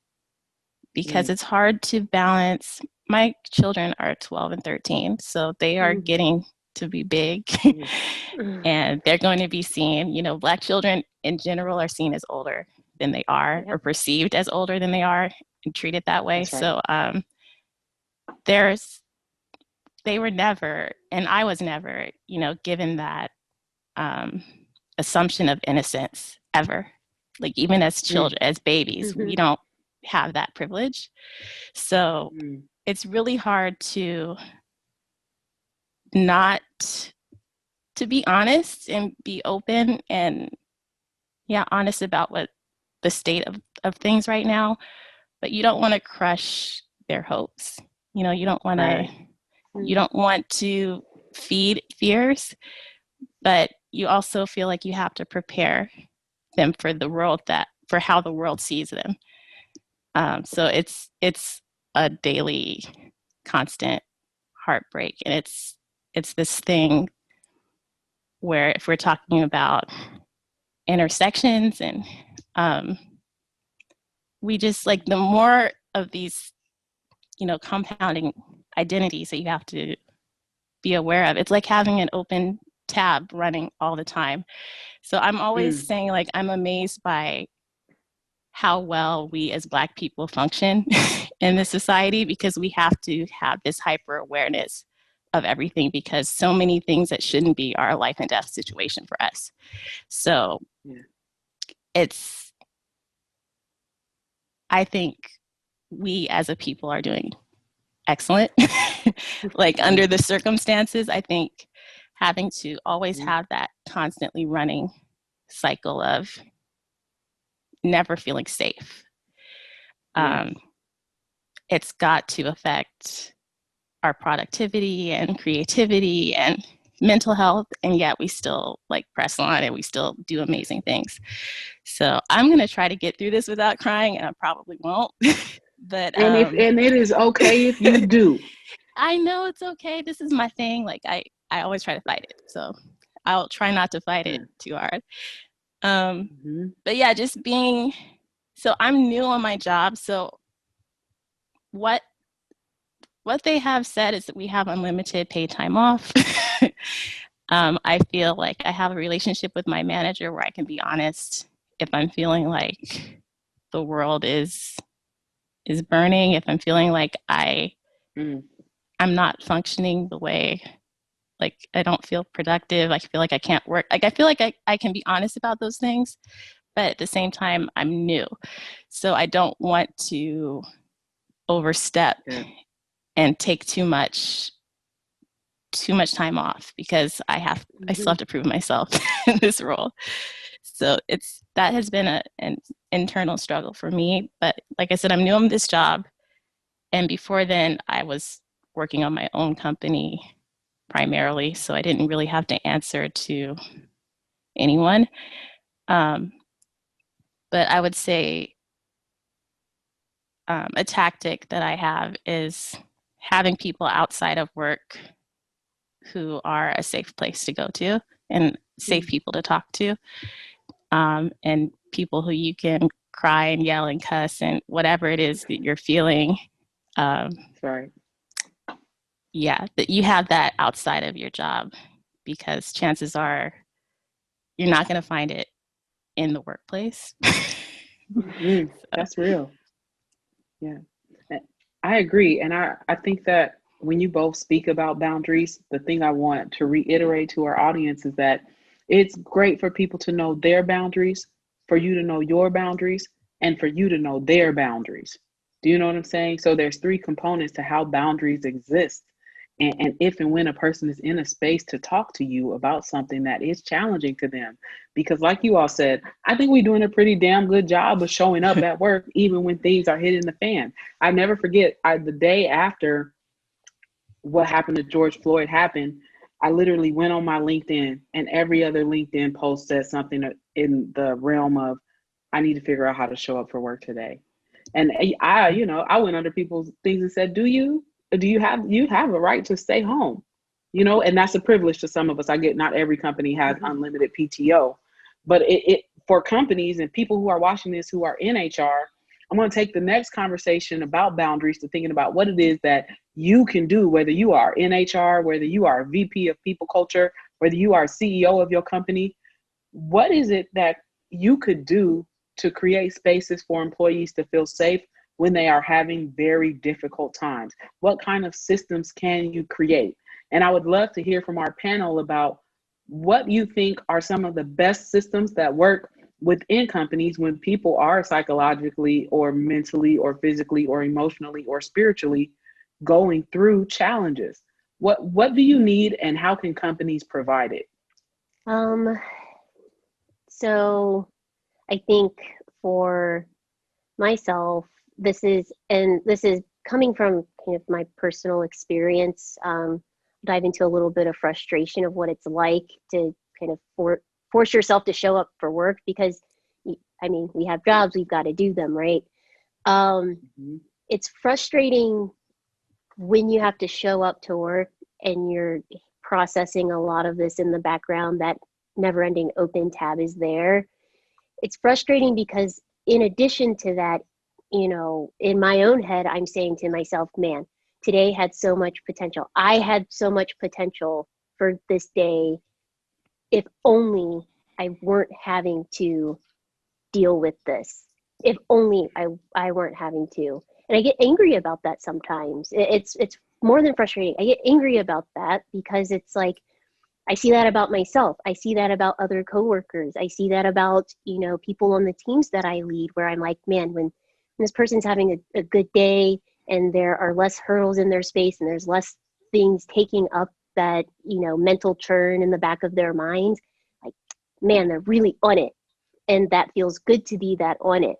because Mm. it's hard to balance. My children are 12 and 13, so they are Mm, getting to be big. Mm. mm, And they're going to be seen, Black children in general are seen as older than they are, yep. or perceived as older than they are, and treated that way. That's right. So there's they were never, and I was never, given that um, assumption of innocence ever. Like, even as Mm. children, as babies, we Mhm. don't have that privilege. So Mm. it's really hard to not to be honest and be open and, yeah, honest about what the state of things right now. But you don't want to crush their hopes. You don't want to Right. you don't want to feed fears, but you also feel like you have to prepare them for for how the world sees them. So it's a daily, constant heartbreak, and it's this thing where, if we're talking about intersections, and um, we just, like, the more of these, compounding identities that you have to be aware of. It's like having an open tab running all the time. So I'm always Mm. saying, like, I'm amazed by how well we as Black people function in this society, because we have to have this hyper awareness of everything, because so many things that shouldn't be are a life and death situation for us. So Yeah. it's, I think we as a people are doing excellent. Like, under Mm. the circumstances, I think having to always Mm. have that constantly running cycle of never feeling safe, Yes. um, it's got to affect our productivity and creativity and mental health, and yet we still, like, press on, and we still do amazing things. So I'm going to try to get through this without crying, and I probably won't. But And it is okay if you do. I know it's okay. This is my thing. Like, I always try to fight it. So I'll try not to fight it Yeah. too hard. Um, Mm-hmm. but yeah, just being, so I'm new on my job. So what they have said is that we have unlimited paid time off. I feel like I have a relationship with my manager where I can be honest if I'm feeling like the world is burning, if I'm feeling like Mm. I'm not functioning the way, like, I don't feel productive, I feel like I can't work. Like, I feel like I can be honest about those things, but at the same time, I'm new. So I don't want to overstep Yeah. and take too much time off, because I still have Mhm. to prove myself in this role. So that has been an internal struggle for me. But like I said, I'm new on this job. And before then, I was working on my own company primarily. So I didn't really have to answer to anyone. Um, but I would say a tactic that I have is having people outside of work who are a safe place to go to, and safe Mm. people to talk to, and people who you can cry and yell and cuss and whatever it is that you're feeling. Um, That's right. yeah, that you have that outside of your job, because chances are you're not going to find it in the workplace. Mm. So, That's real. Yeah. I agree. And I think that when you both speak about boundaries, the thing I want to reiterate to our audience is that it's great for people to know their boundaries, for you to know your boundaries, and for you to know their boundaries. Do you know what I'm saying? So there's three components to how boundaries exist. And if and when a person is in a space to talk to you about something that is challenging to them, because like you all said, I think we're doing a pretty damn good job of showing up at work, even when things are hitting the fan. I never forget, the day after what happened to George Floyd happened, I literally went on my LinkedIn, and every other LinkedIn post said something in the realm of, I need to figure out how to show up for work today. And I went under people's things and said, do you have a right to stay home? And that's a privilege to some of us. I get not every company has unlimited PTO, but it for companies and people who are watching this who are in HR, I'm going to take the next conversation about boundaries to thinking about what it is that you can do, whether you are in HR, whether you are VP of people culture, whether you are CEO of your company. What is it that you could do to create spaces for employees to feel safe when they are having very difficult times? What kind of systems can you create? And I would love to hear from our panel about what you think are some of the best systems that work within companies when people are psychologically or mentally or physically or emotionally or spiritually going through challenges. What do you need, and how can companies provide it? So I think for myself, this is coming from kind of my personal experience. Dive into a little bit of frustration of what it's like to kind of force yourself to show up for work, because we have jobs, we've got to do them, right? It's frustrating when you have to show up to work and you're processing a lot of this in the background. That never-ending open tab is there. It's frustrating because in addition to that, in my own head, I'm saying to myself, man, today had so much potential. I had so much potential for this day. If only I weren't having to deal with this. If only I weren't having to. And I get angry about that sometimes. It's more than frustrating. I get angry about that because it's like, I see that about myself. I see that about other coworkers. I see that about, people on the teams that I lead, where I'm like, man, when this person's having a good day and there are less hurdles in their space and there's less things taking up that, mental churn in the back of their mind, like, man, they're really on it. And that feels good to be that on it.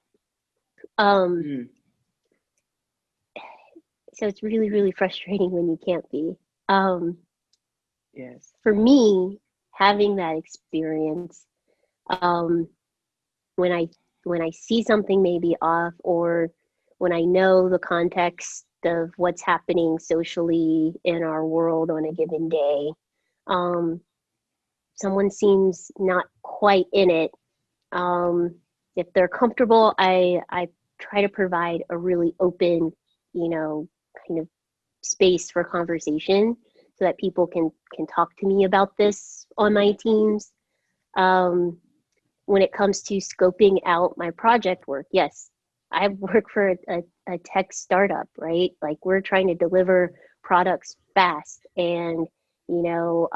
So it's really, really frustrating when you can't be. Yes. For me, having that experience, when I see something maybe off, or when I know the context of what's happening socially in our world on a given day, someone seems not quite in it. If they're comfortable, I try to provide a really open, kind of space for conversation so that people can talk to me about this on my teams. When it comes to scoping out my project work, yes, I work for a tech startup, right? Like, we're trying to deliver products fast, and you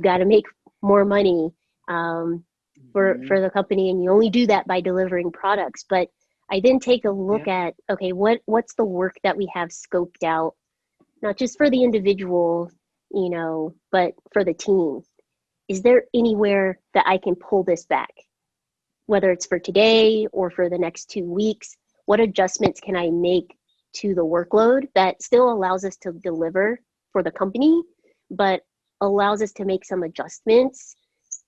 got to make more money for the company, and you only do that by delivering products. But I then take a look at, okay, what's the work that we have scoped out, not just for the individual, but for the team. Is there anywhere that I can pull this back? Whether it's for today or for the next 2 weeks, what adjustments can I make to the workload that still allows us to deliver for the company, but allows us to make some adjustments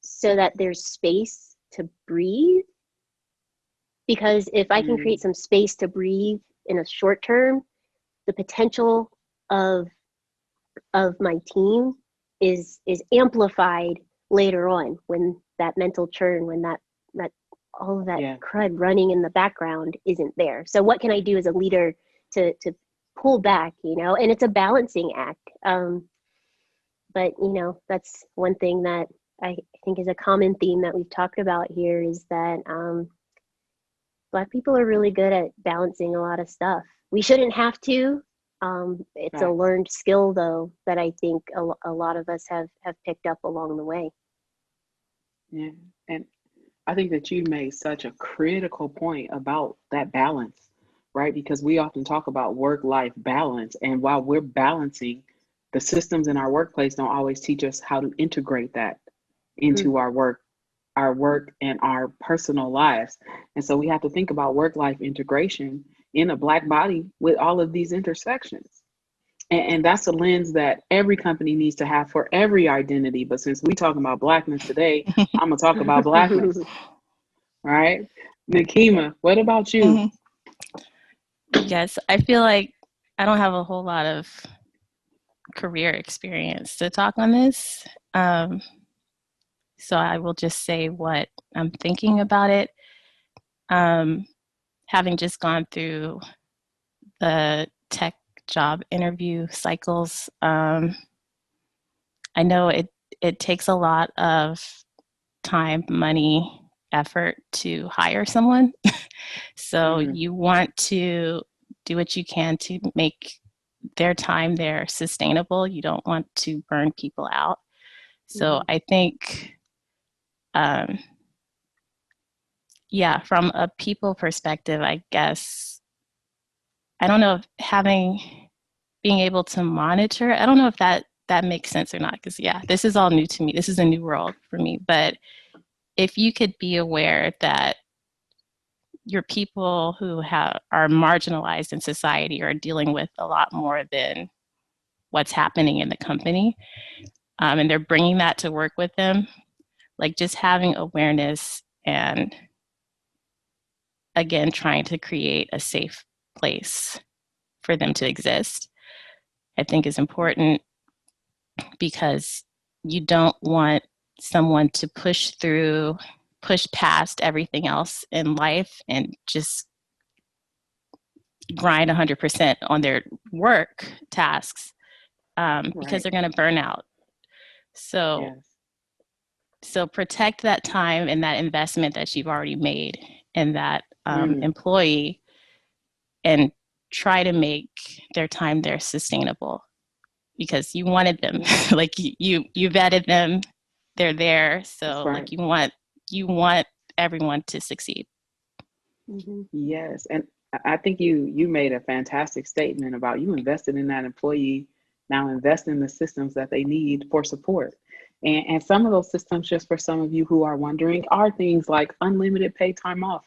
so that there's space to breathe? Because if I can create some space to breathe in a short term, the potential of my team is amplified later on, when that mental churn, when that all of that crud running in the background isn't there. So what can I do as a leader to pull back, and it's a balancing act. But that's one thing that I think is a common theme that we've talked about here, is that Black people are really good at balancing a lot of stuff. We shouldn't have to, It's a Facts. learned skill, though, that I think a lot of us have picked up along the way. Yeah. And I think that you made such a critical point about that balance, right? Because we often talk about work-life balance, and while we're balancing, the systems in our workplace don't always teach us how to integrate that Mm, into our work and our personal lives. And so we have to think about work-life integration in a Black body with all of these intersections. And that's a lens that every company needs to have for every identity. But since we talking about Blackness today, I'm gonna talk about Blackness, right? Nikema, what about you? Mhm. Yes, I feel like I don't have a whole lot of career experience to talk on this. So I will just say what I'm thinking about it. Um, Having just gone through the tech job interview cycles, I know it takes a lot of time, money, effort to hire someone. So Mm, you want to do what you can to make their time there sustainable. You don't want to burn people out. So mhm, I think, um, yeah, from a people perspective, I guess, I don't know if being able to monitor, I don't know if that makes sense or not, because yeah, this is all new to me. This is a new world for me. But if you could be aware that your people who are marginalized in society are dealing with a lot more than what's happening in the company, and they're bringing that to work with them, like just having awareness and again trying to create a safe place for them to exist, I think is important, because you don't want someone to push past everything else in life and just grind 100% on their work tasks, because right. they're going to burn out. So, Yes. so protect that time and that investment that you've already made in that Mm, employee, and try to make their time there sustainable, because you wanted them, yeah, like you vetted them, they're there, that's so right. like you want everyone to succeed. mhm, Yes. And I think you made a fantastic statement about you invested in that employee. Now invest in the systems that they need for support. And some of those systems, just for some of you who are wondering, are things like unlimited paid time off,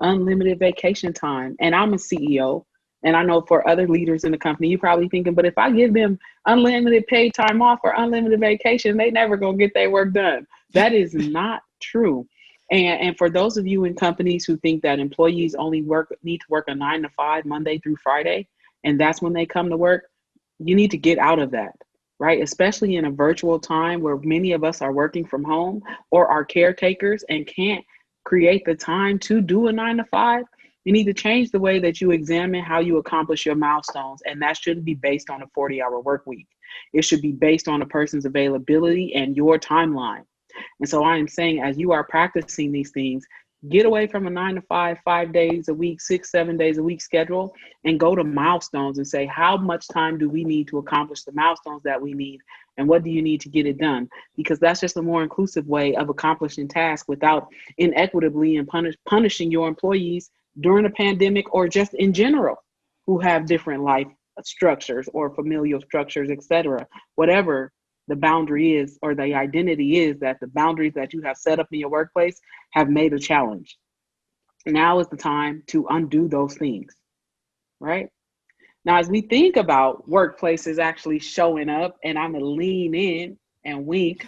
unlimited vacation time. And I'm a CEO. And I know for other leaders in the company, you're probably thinking, but if I give them unlimited paid time off or unlimited vacation, they never gonna get their work done. That is not true. And for those of you in companies who think that employees only need to work a 9 to 5 Monday through Friday, and that's when they come to work, you need to get out of that, right? Especially in a virtual time where many of us are working from home or are caretakers and can't create the time to do a 9 to 5. You need to change the way that you examine how you accomplish your milestones. And that shouldn't be based on a 40-hour work week. It should be based on a person's availability and your timeline. And so I am saying, as you are practicing these things, get away from a 9 to 5, 5 days a week, 6, 7 days a week schedule, and go to milestones and say, how much time do we need to accomplish the milestones that we need? And what do you need to get it done? Because that's just a more inclusive way of accomplishing tasks without inequitably and punishing your employees during a pandemic or just in general who have different life structures or familial structures, etc. Whatever the boundary is or the identity is, that the boundaries that you have set up in your workplace have made a challenge. Now is the time to undo those things, right? Now, as we think about workplaces actually showing up, and I'm going to lean in and wink,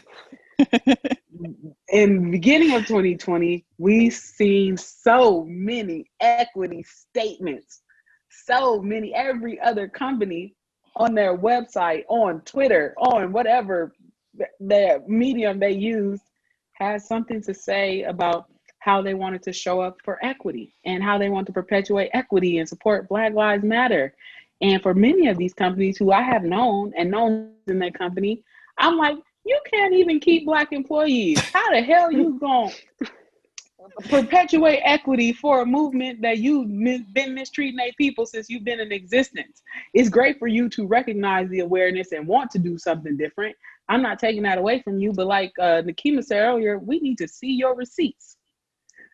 in the beginning of 2020, we've seen so many equity statements, so many, every other company on their website, on Twitter, on whatever the medium they used, has something to say about how they wanted to show up for equity and how they want to perpetuate equity and support Black Lives Matter. And for many of these companies who I have known and known in their company, I'm like, you can't even keep Black employees. How the hell you going to perpetuate equity for a movement that you've been mistreating their people since you've been in existence. It's great for you to recognize the awareness and want to do something different. I'm not taking that away from you, but like Nikema said earlier, we need to see your receipts.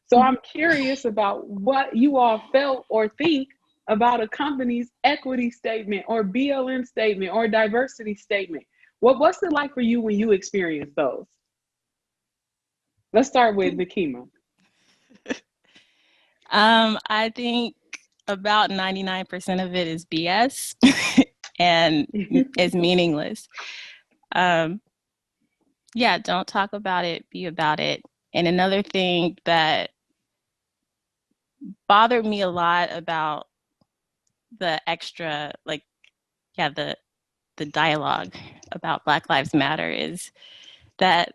So I'm curious about what you all felt or think about a company's equity statement or BLM statement or diversity statement. What's it like for you when you experience those? Let's start with Nikema. I think about 99% of it is BS and is meaningless. Yeah, don't talk about it, be about it. And another thing that bothered me a lot about the extra, like, yeah, the dialogue about Black Lives Matter is that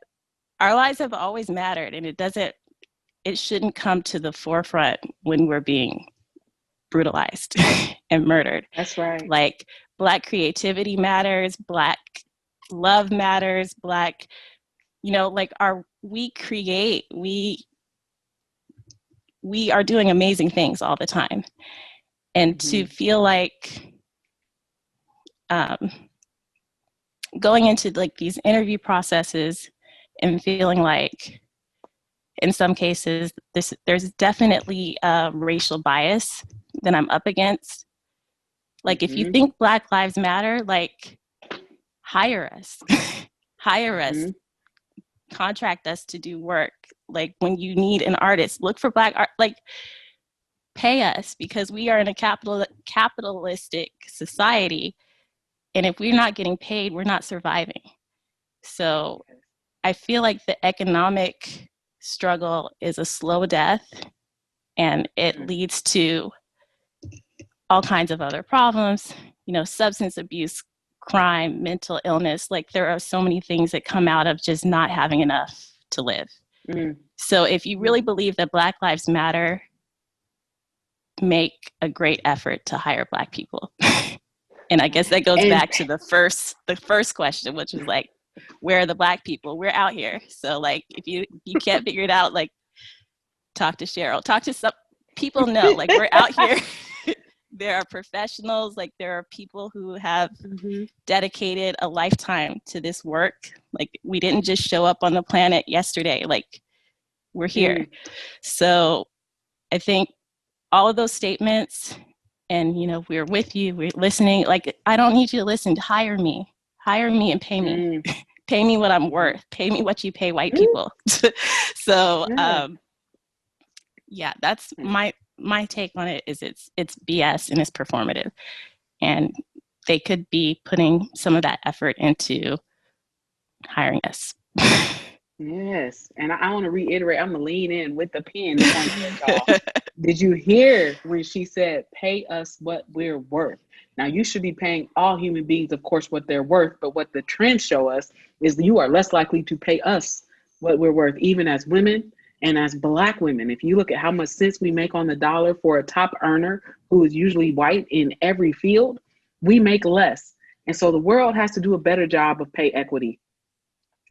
our lives have always mattered, and it shouldn't come to the forefront when we're being brutalized and murdered. That's right. Like, Black creativity matters, Black love matters, Black, like we are doing amazing things all the time. And to feel like going into like these interview processes and feeling like in some cases there's definitely racial bias that I'm up against. Like, if you think Black Lives Matter, like, hire us. Hire us. Contract us to do work. Like, when you need an artist, look for Black art, like, pay us, because we are in a capitalistic society. And if we're not getting paid, we're not surviving. So I feel like the economic struggle is a slow death, and it leads to all kinds of other problems, substance abuse, crime, mental illness. Like, there are so many things that come out of just not having enough to live. So if you really believe that Black Lives Matter, make a great effort to hire Black people. And I guess that goes back to the first question, which is like, where are the Black people? We're out here. So, like, if you can't figure it out, like, talk to Cheryl, talk to some people. Know, like, we're out here. There are professionals, like, there are people who have dedicated a lifetime to this work. Like, we didn't just show up on the planet yesterday, like, we're here. So I think all of those statements, and, we're with you, we're listening. Like, I don't need you to listen. Hire me and pay me. Pay me what I'm worth. Pay me what you pay white people. So, yeah, that's my take on it. Is it's BS and it's performative, and they could be putting some of that effort into hiring us. Yes, and I want to reiterate, I'm gonna lean in with the pen. Y'all. Did you hear when she said, pay us what we're worth? Now, you should be paying all human beings, of course, what they're worth, but what the trends show us is that you are less likely to pay us what we're worth, even as women and as Black women. If you look at how much sense we make on the dollar for a top earner who is usually white in every field, we make less. And so the world has to do a better job of pay equity.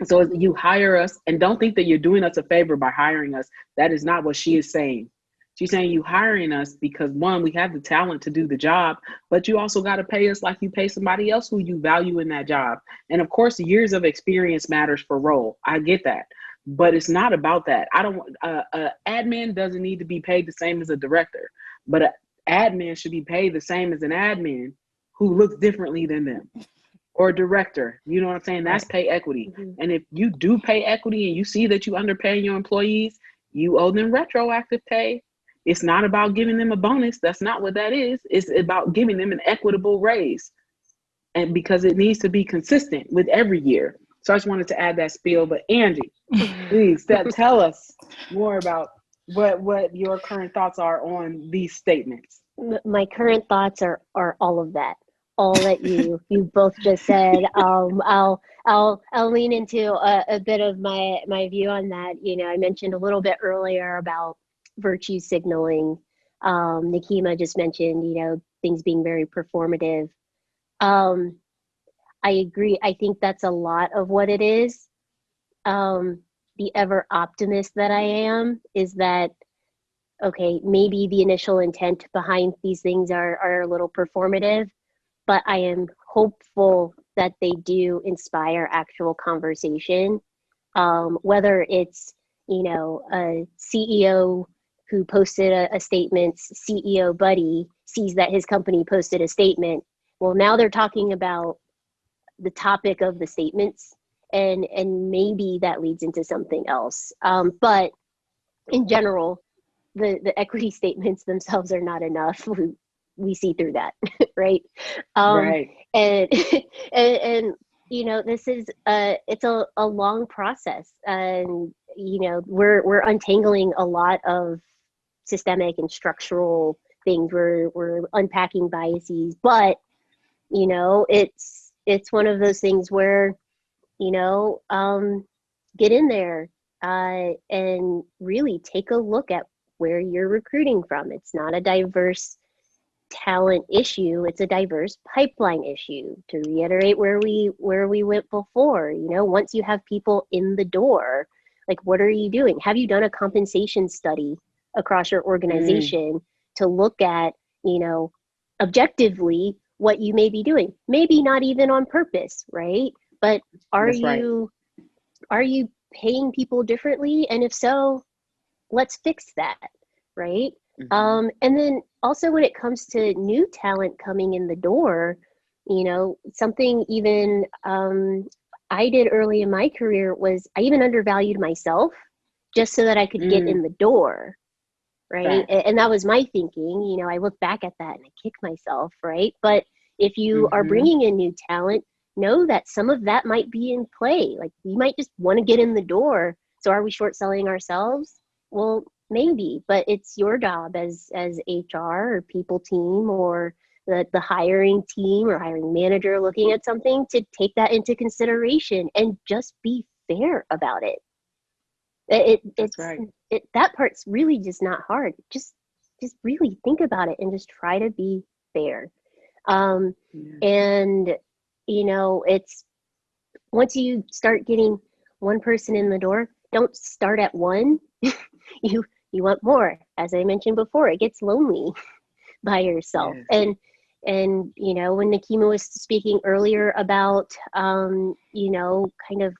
So you hire us, and don't think that you're doing us a favor by hiring us. That is not what she is saying. She's saying you hiring us because, one, we have the talent to do the job, but you also got to pay us like you pay somebody else who you value in that job. And of course, years of experience matters for role. I get that, but it's not about that. Admin doesn't need to be paid the same as a director, but an admin should be paid the same as an admin who looks differently than them. Or director, you know what I'm saying? That's pay equity. And if you do pay equity and you see that you underpaying your employees, you owe them retroactive pay. It's not about giving them a bonus. That's not what that is. It's about giving them an equitable raise. And because it needs to be consistent with every year. So I just wanted to add that spiel. But Angie, please tell us more about what your current thoughts are on these statements. My current thoughts are all of that. All that you both just said. I'll lean into a bit of my view on that. I mentioned a little bit earlier about virtue signaling. Nikema just mentioned, things being very performative. I agree. I think that's a lot of what it is. the ever optimist that I am, is that, okay, maybe the initial intent behind these things are a little performative, but I am hopeful that they do inspire actual conversation. Whether it's, a CEO who posted a statement, CEO buddy sees that his company posted a statement. Well, now they're talking about the topic of the statements, and maybe that leads into something else. But in general, the equity statements themselves are not enough. We see through that, right? Right. And and this is it's a long process, and we're untangling a lot of systemic and structural things. We're unpacking biases, but it's one of those things where get in there and really take a look at where you're recruiting from. It's not a diverse talent issue, it's a diverse pipeline issue. To reiterate where we went before, once you have people in the door, like, what are you doing? Have you done a compensation study across your organization to look at, objectively what you may be doing? Maybe not even on purpose, right? But are you paying people differently? And if so, let's fix that, right? And then also, when it comes to new talent coming in the door, something even I did early in my career was I even undervalued myself just so that I could get in the door, right? And that was my thinking. I look back at that and I kick myself, right? But if you are bringing in new talent, know that some of that might be in play. Like, you might just want to get in the door. So are we short selling ourselves? Well, maybe, but it's your job as HR or people team or the hiring team or hiring manager looking at something to take that into consideration and just be fair about it. That part's really just not hard. Just really think about it and just try to be fair. And it's, once you start getting one person in the door, don't start at one. You want more. As I mentioned before, it gets lonely by yourself. And when Nikema was speaking earlier about kind of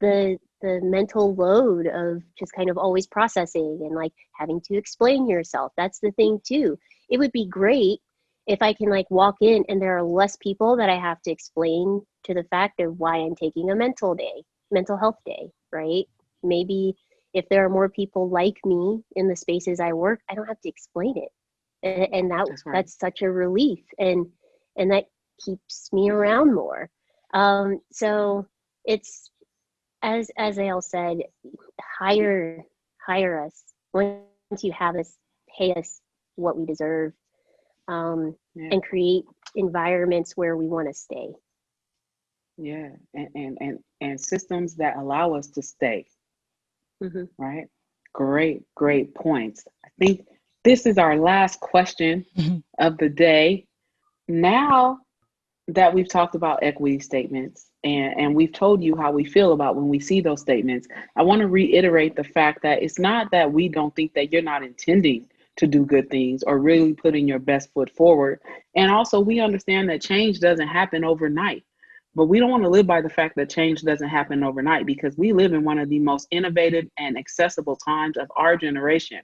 the mental load of just kind of always processing and like having to explain yourself, that's the thing too. It would be great if I can walk in and there are less people that I have to explain to the fact of why I'm taking a mental health day, right? Maybe if there are more people like me in the spaces I work, I don't have to explain it. And that's such a relief. And that keeps me around more. So it's, as Al said, hire us. Once you have us, pay us what we deserve, and create environments where we want to stay. Yeah, and systems that allow us to stay. Right? Great points. I think this is our last question of the day. Now that we've talked about equity statements and we've told you how we feel about when we see those statements, I want to reiterate the fact that it's not that we don't think that you're not intending to do good things or really putting your best foot forward. And also, we understand that change doesn't happen overnight. But we don't want to live by the fact that change doesn't happen overnight, because we live in one of the most innovative and accessible times of our generation.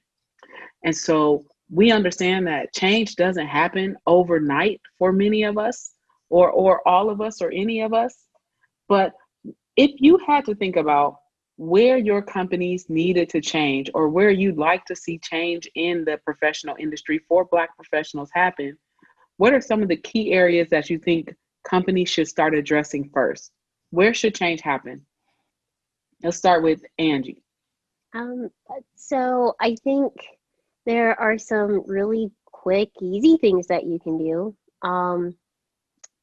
And so we understand that change doesn't happen overnight for many of us or all of us or any of us. But if you had to think about where your companies needed to change or where you'd like to see change in the professional industry for Black professionals happen, what are some of the key areas that you think companies should start addressing first? Where should change happen? Let's start with Angie. So I think there are some really quick, easy things that you can do.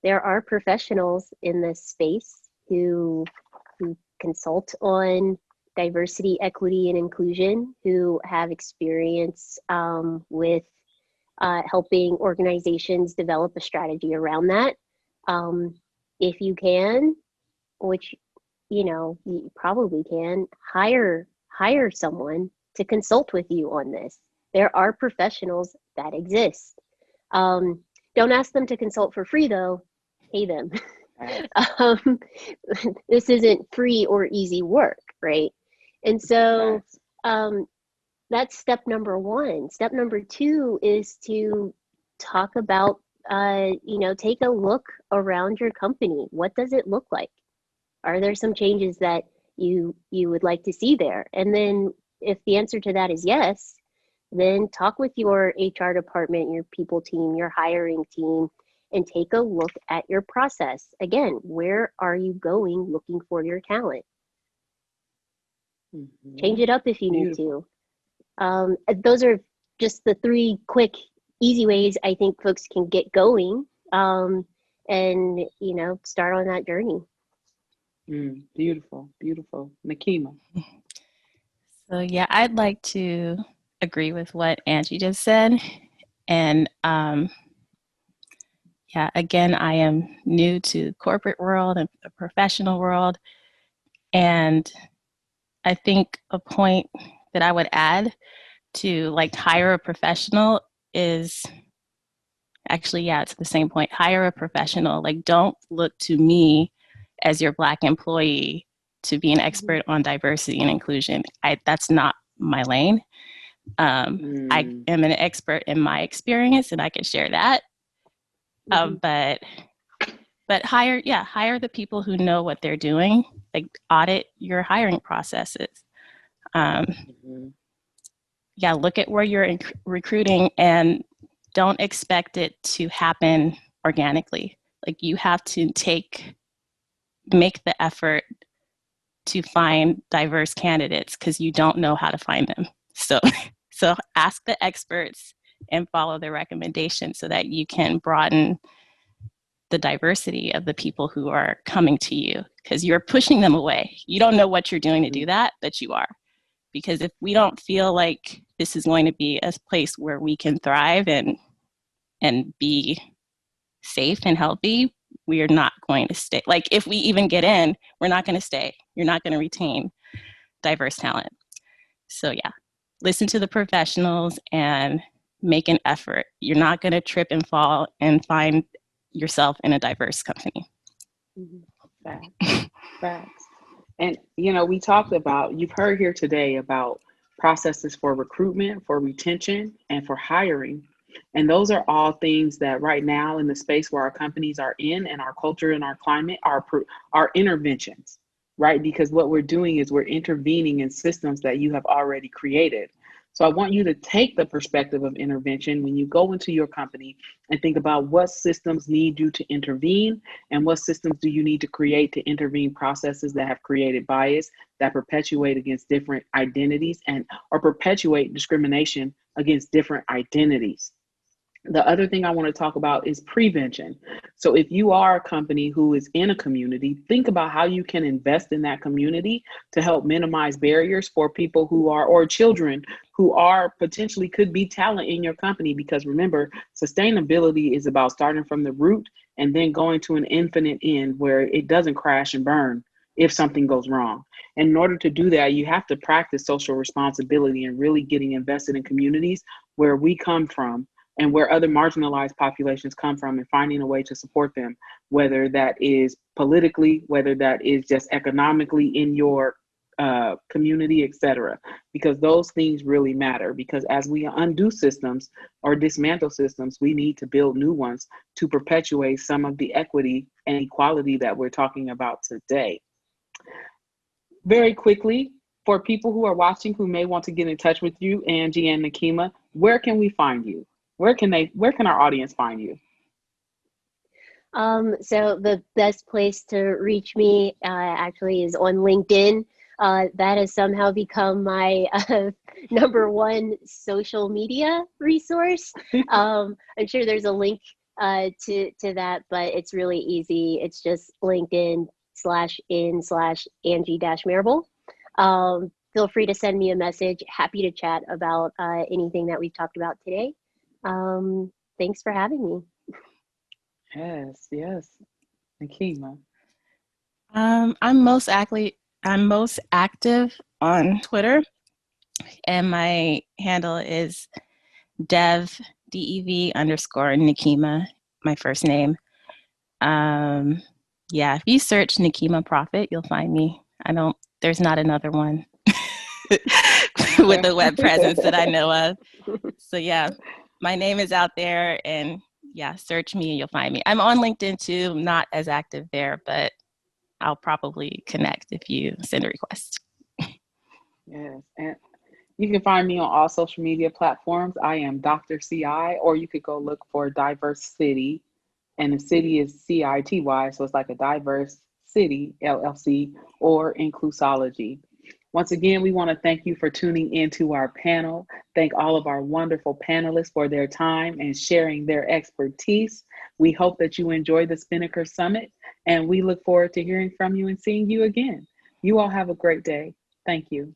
There are professionals in this space who consult on diversity, equity, and inclusion, who have experience with helping organizations develop a strategy around that. If you can, which you probably can hire someone to consult with you on this. There are professionals that exist. Don't ask them to consult for free though, pay them. um, this isn't free or easy work, right? And so that's step number one. Step number two is to talk about, take a look around your company. What does it look like? Are there some changes that you would like to see there? And then if the answer to that is yes, then talk with your HR department, your people team, your hiring team, and take a look at your process. Again, where are you going looking for your talent? Change it up if you need to. Those are just the three quick, easy ways I think folks can get going and, start on that journey. Beautiful, beautiful. Nikema. So yeah, I'd like to agree with what Angie just said. And yeah, again, I am new to the corporate world and the professional world. And I think a point that I would add to like hire a professional is actually, yeah, it's the same point. Hire a professional. Like, don't look to me as your Black employee to be an expert on diversity and inclusion. That's not my lane. I am an expert in my experience, and I can share that. But hire the people who know what they're doing. Like, audit your hiring processes. Yeah, look at where you're recruiting and don't expect it to happen organically. Like, you have to make the effort to find diverse candidates because you don't know how to find them. So ask the experts and follow their recommendations so that you can broaden the diversity of the people who are coming to you, because you're pushing them away. You don't know what you're doing to do that, but you are. Because if we don't feel like this is going to be a place where we can thrive and be safe and healthy, we are not going to stay. Like, if we even get in, we're not going to stay. You're not going to retain diverse talent. So yeah, listen to the professionals and make an effort. You're not going to trip and fall and find yourself in a diverse company. Facts. And, we talked about, you've heard here today about processes for recruitment, for retention, and for hiring. And those are all things that right now in the space where our companies are in and our culture and our climate are interventions, right? Because what we're doing is we're intervening in systems that you have already created. So I want you to take the perspective of intervention when you go into your company and think about what systems need you to intervene and what systems do you need to create to intervene processes that have created bias, that perpetuate against different identities or perpetuate discrimination against different identities. The other thing I want to talk about is prevention. So if you are a company who is in a community, think about how you can invest in that community to help minimize barriers for people who are, or children who are potentially could be talent in your company. Because remember, sustainability is about starting from the root and then going to an infinite end where it doesn't crash and burn if something goes wrong. And in order to do that, you have to practice social responsibility and really getting invested in communities where we come from and where other marginalized populations come from, and finding a way to support them, whether that is politically, whether that is just economically in your community, etc. Because those things really matter, because as we undo systems or dismantle systems, we need to build new ones to perpetuate some of the equity and equality that we're talking about today. Very quickly, for people who are watching who may want to get in touch with you, Angie and Nikema, where can we find you? Where can our audience find you? So the best place to reach me actually is on LinkedIn. That has somehow become my number one social media resource. I'm sure there's a link to that, but it's really easy. It's just LinkedIn/in/Angie-Marable. Feel free to send me a message. Happy to chat about anything that we've talked about today. Thanks for having me. Yes. Nikema. I'm most active on Twitter, and my handle is DEV underscore Nikema, my first name. Yeah, if you search Nikema Prophet, you'll find me. There's not another one with a web presence that I know of. So yeah, my name is out there, and yeah, search me and you'll find me. I'm on LinkedIn too, not as active there, but I'll probably connect if you send a request. Yes, and you can find me on all social media platforms. I am Dr. CI, or you could go look for Diverse City, and the city is CITY, so it's like a Diverse City LLC or Inclusology. Once again, we want to thank you for tuning into our panel. Thank all of our wonderful panelists for their time and sharing their expertise. We hope that you enjoy the Spinnaker Summit, and we look forward to hearing from you and seeing you again. You all have a great day. Thank you.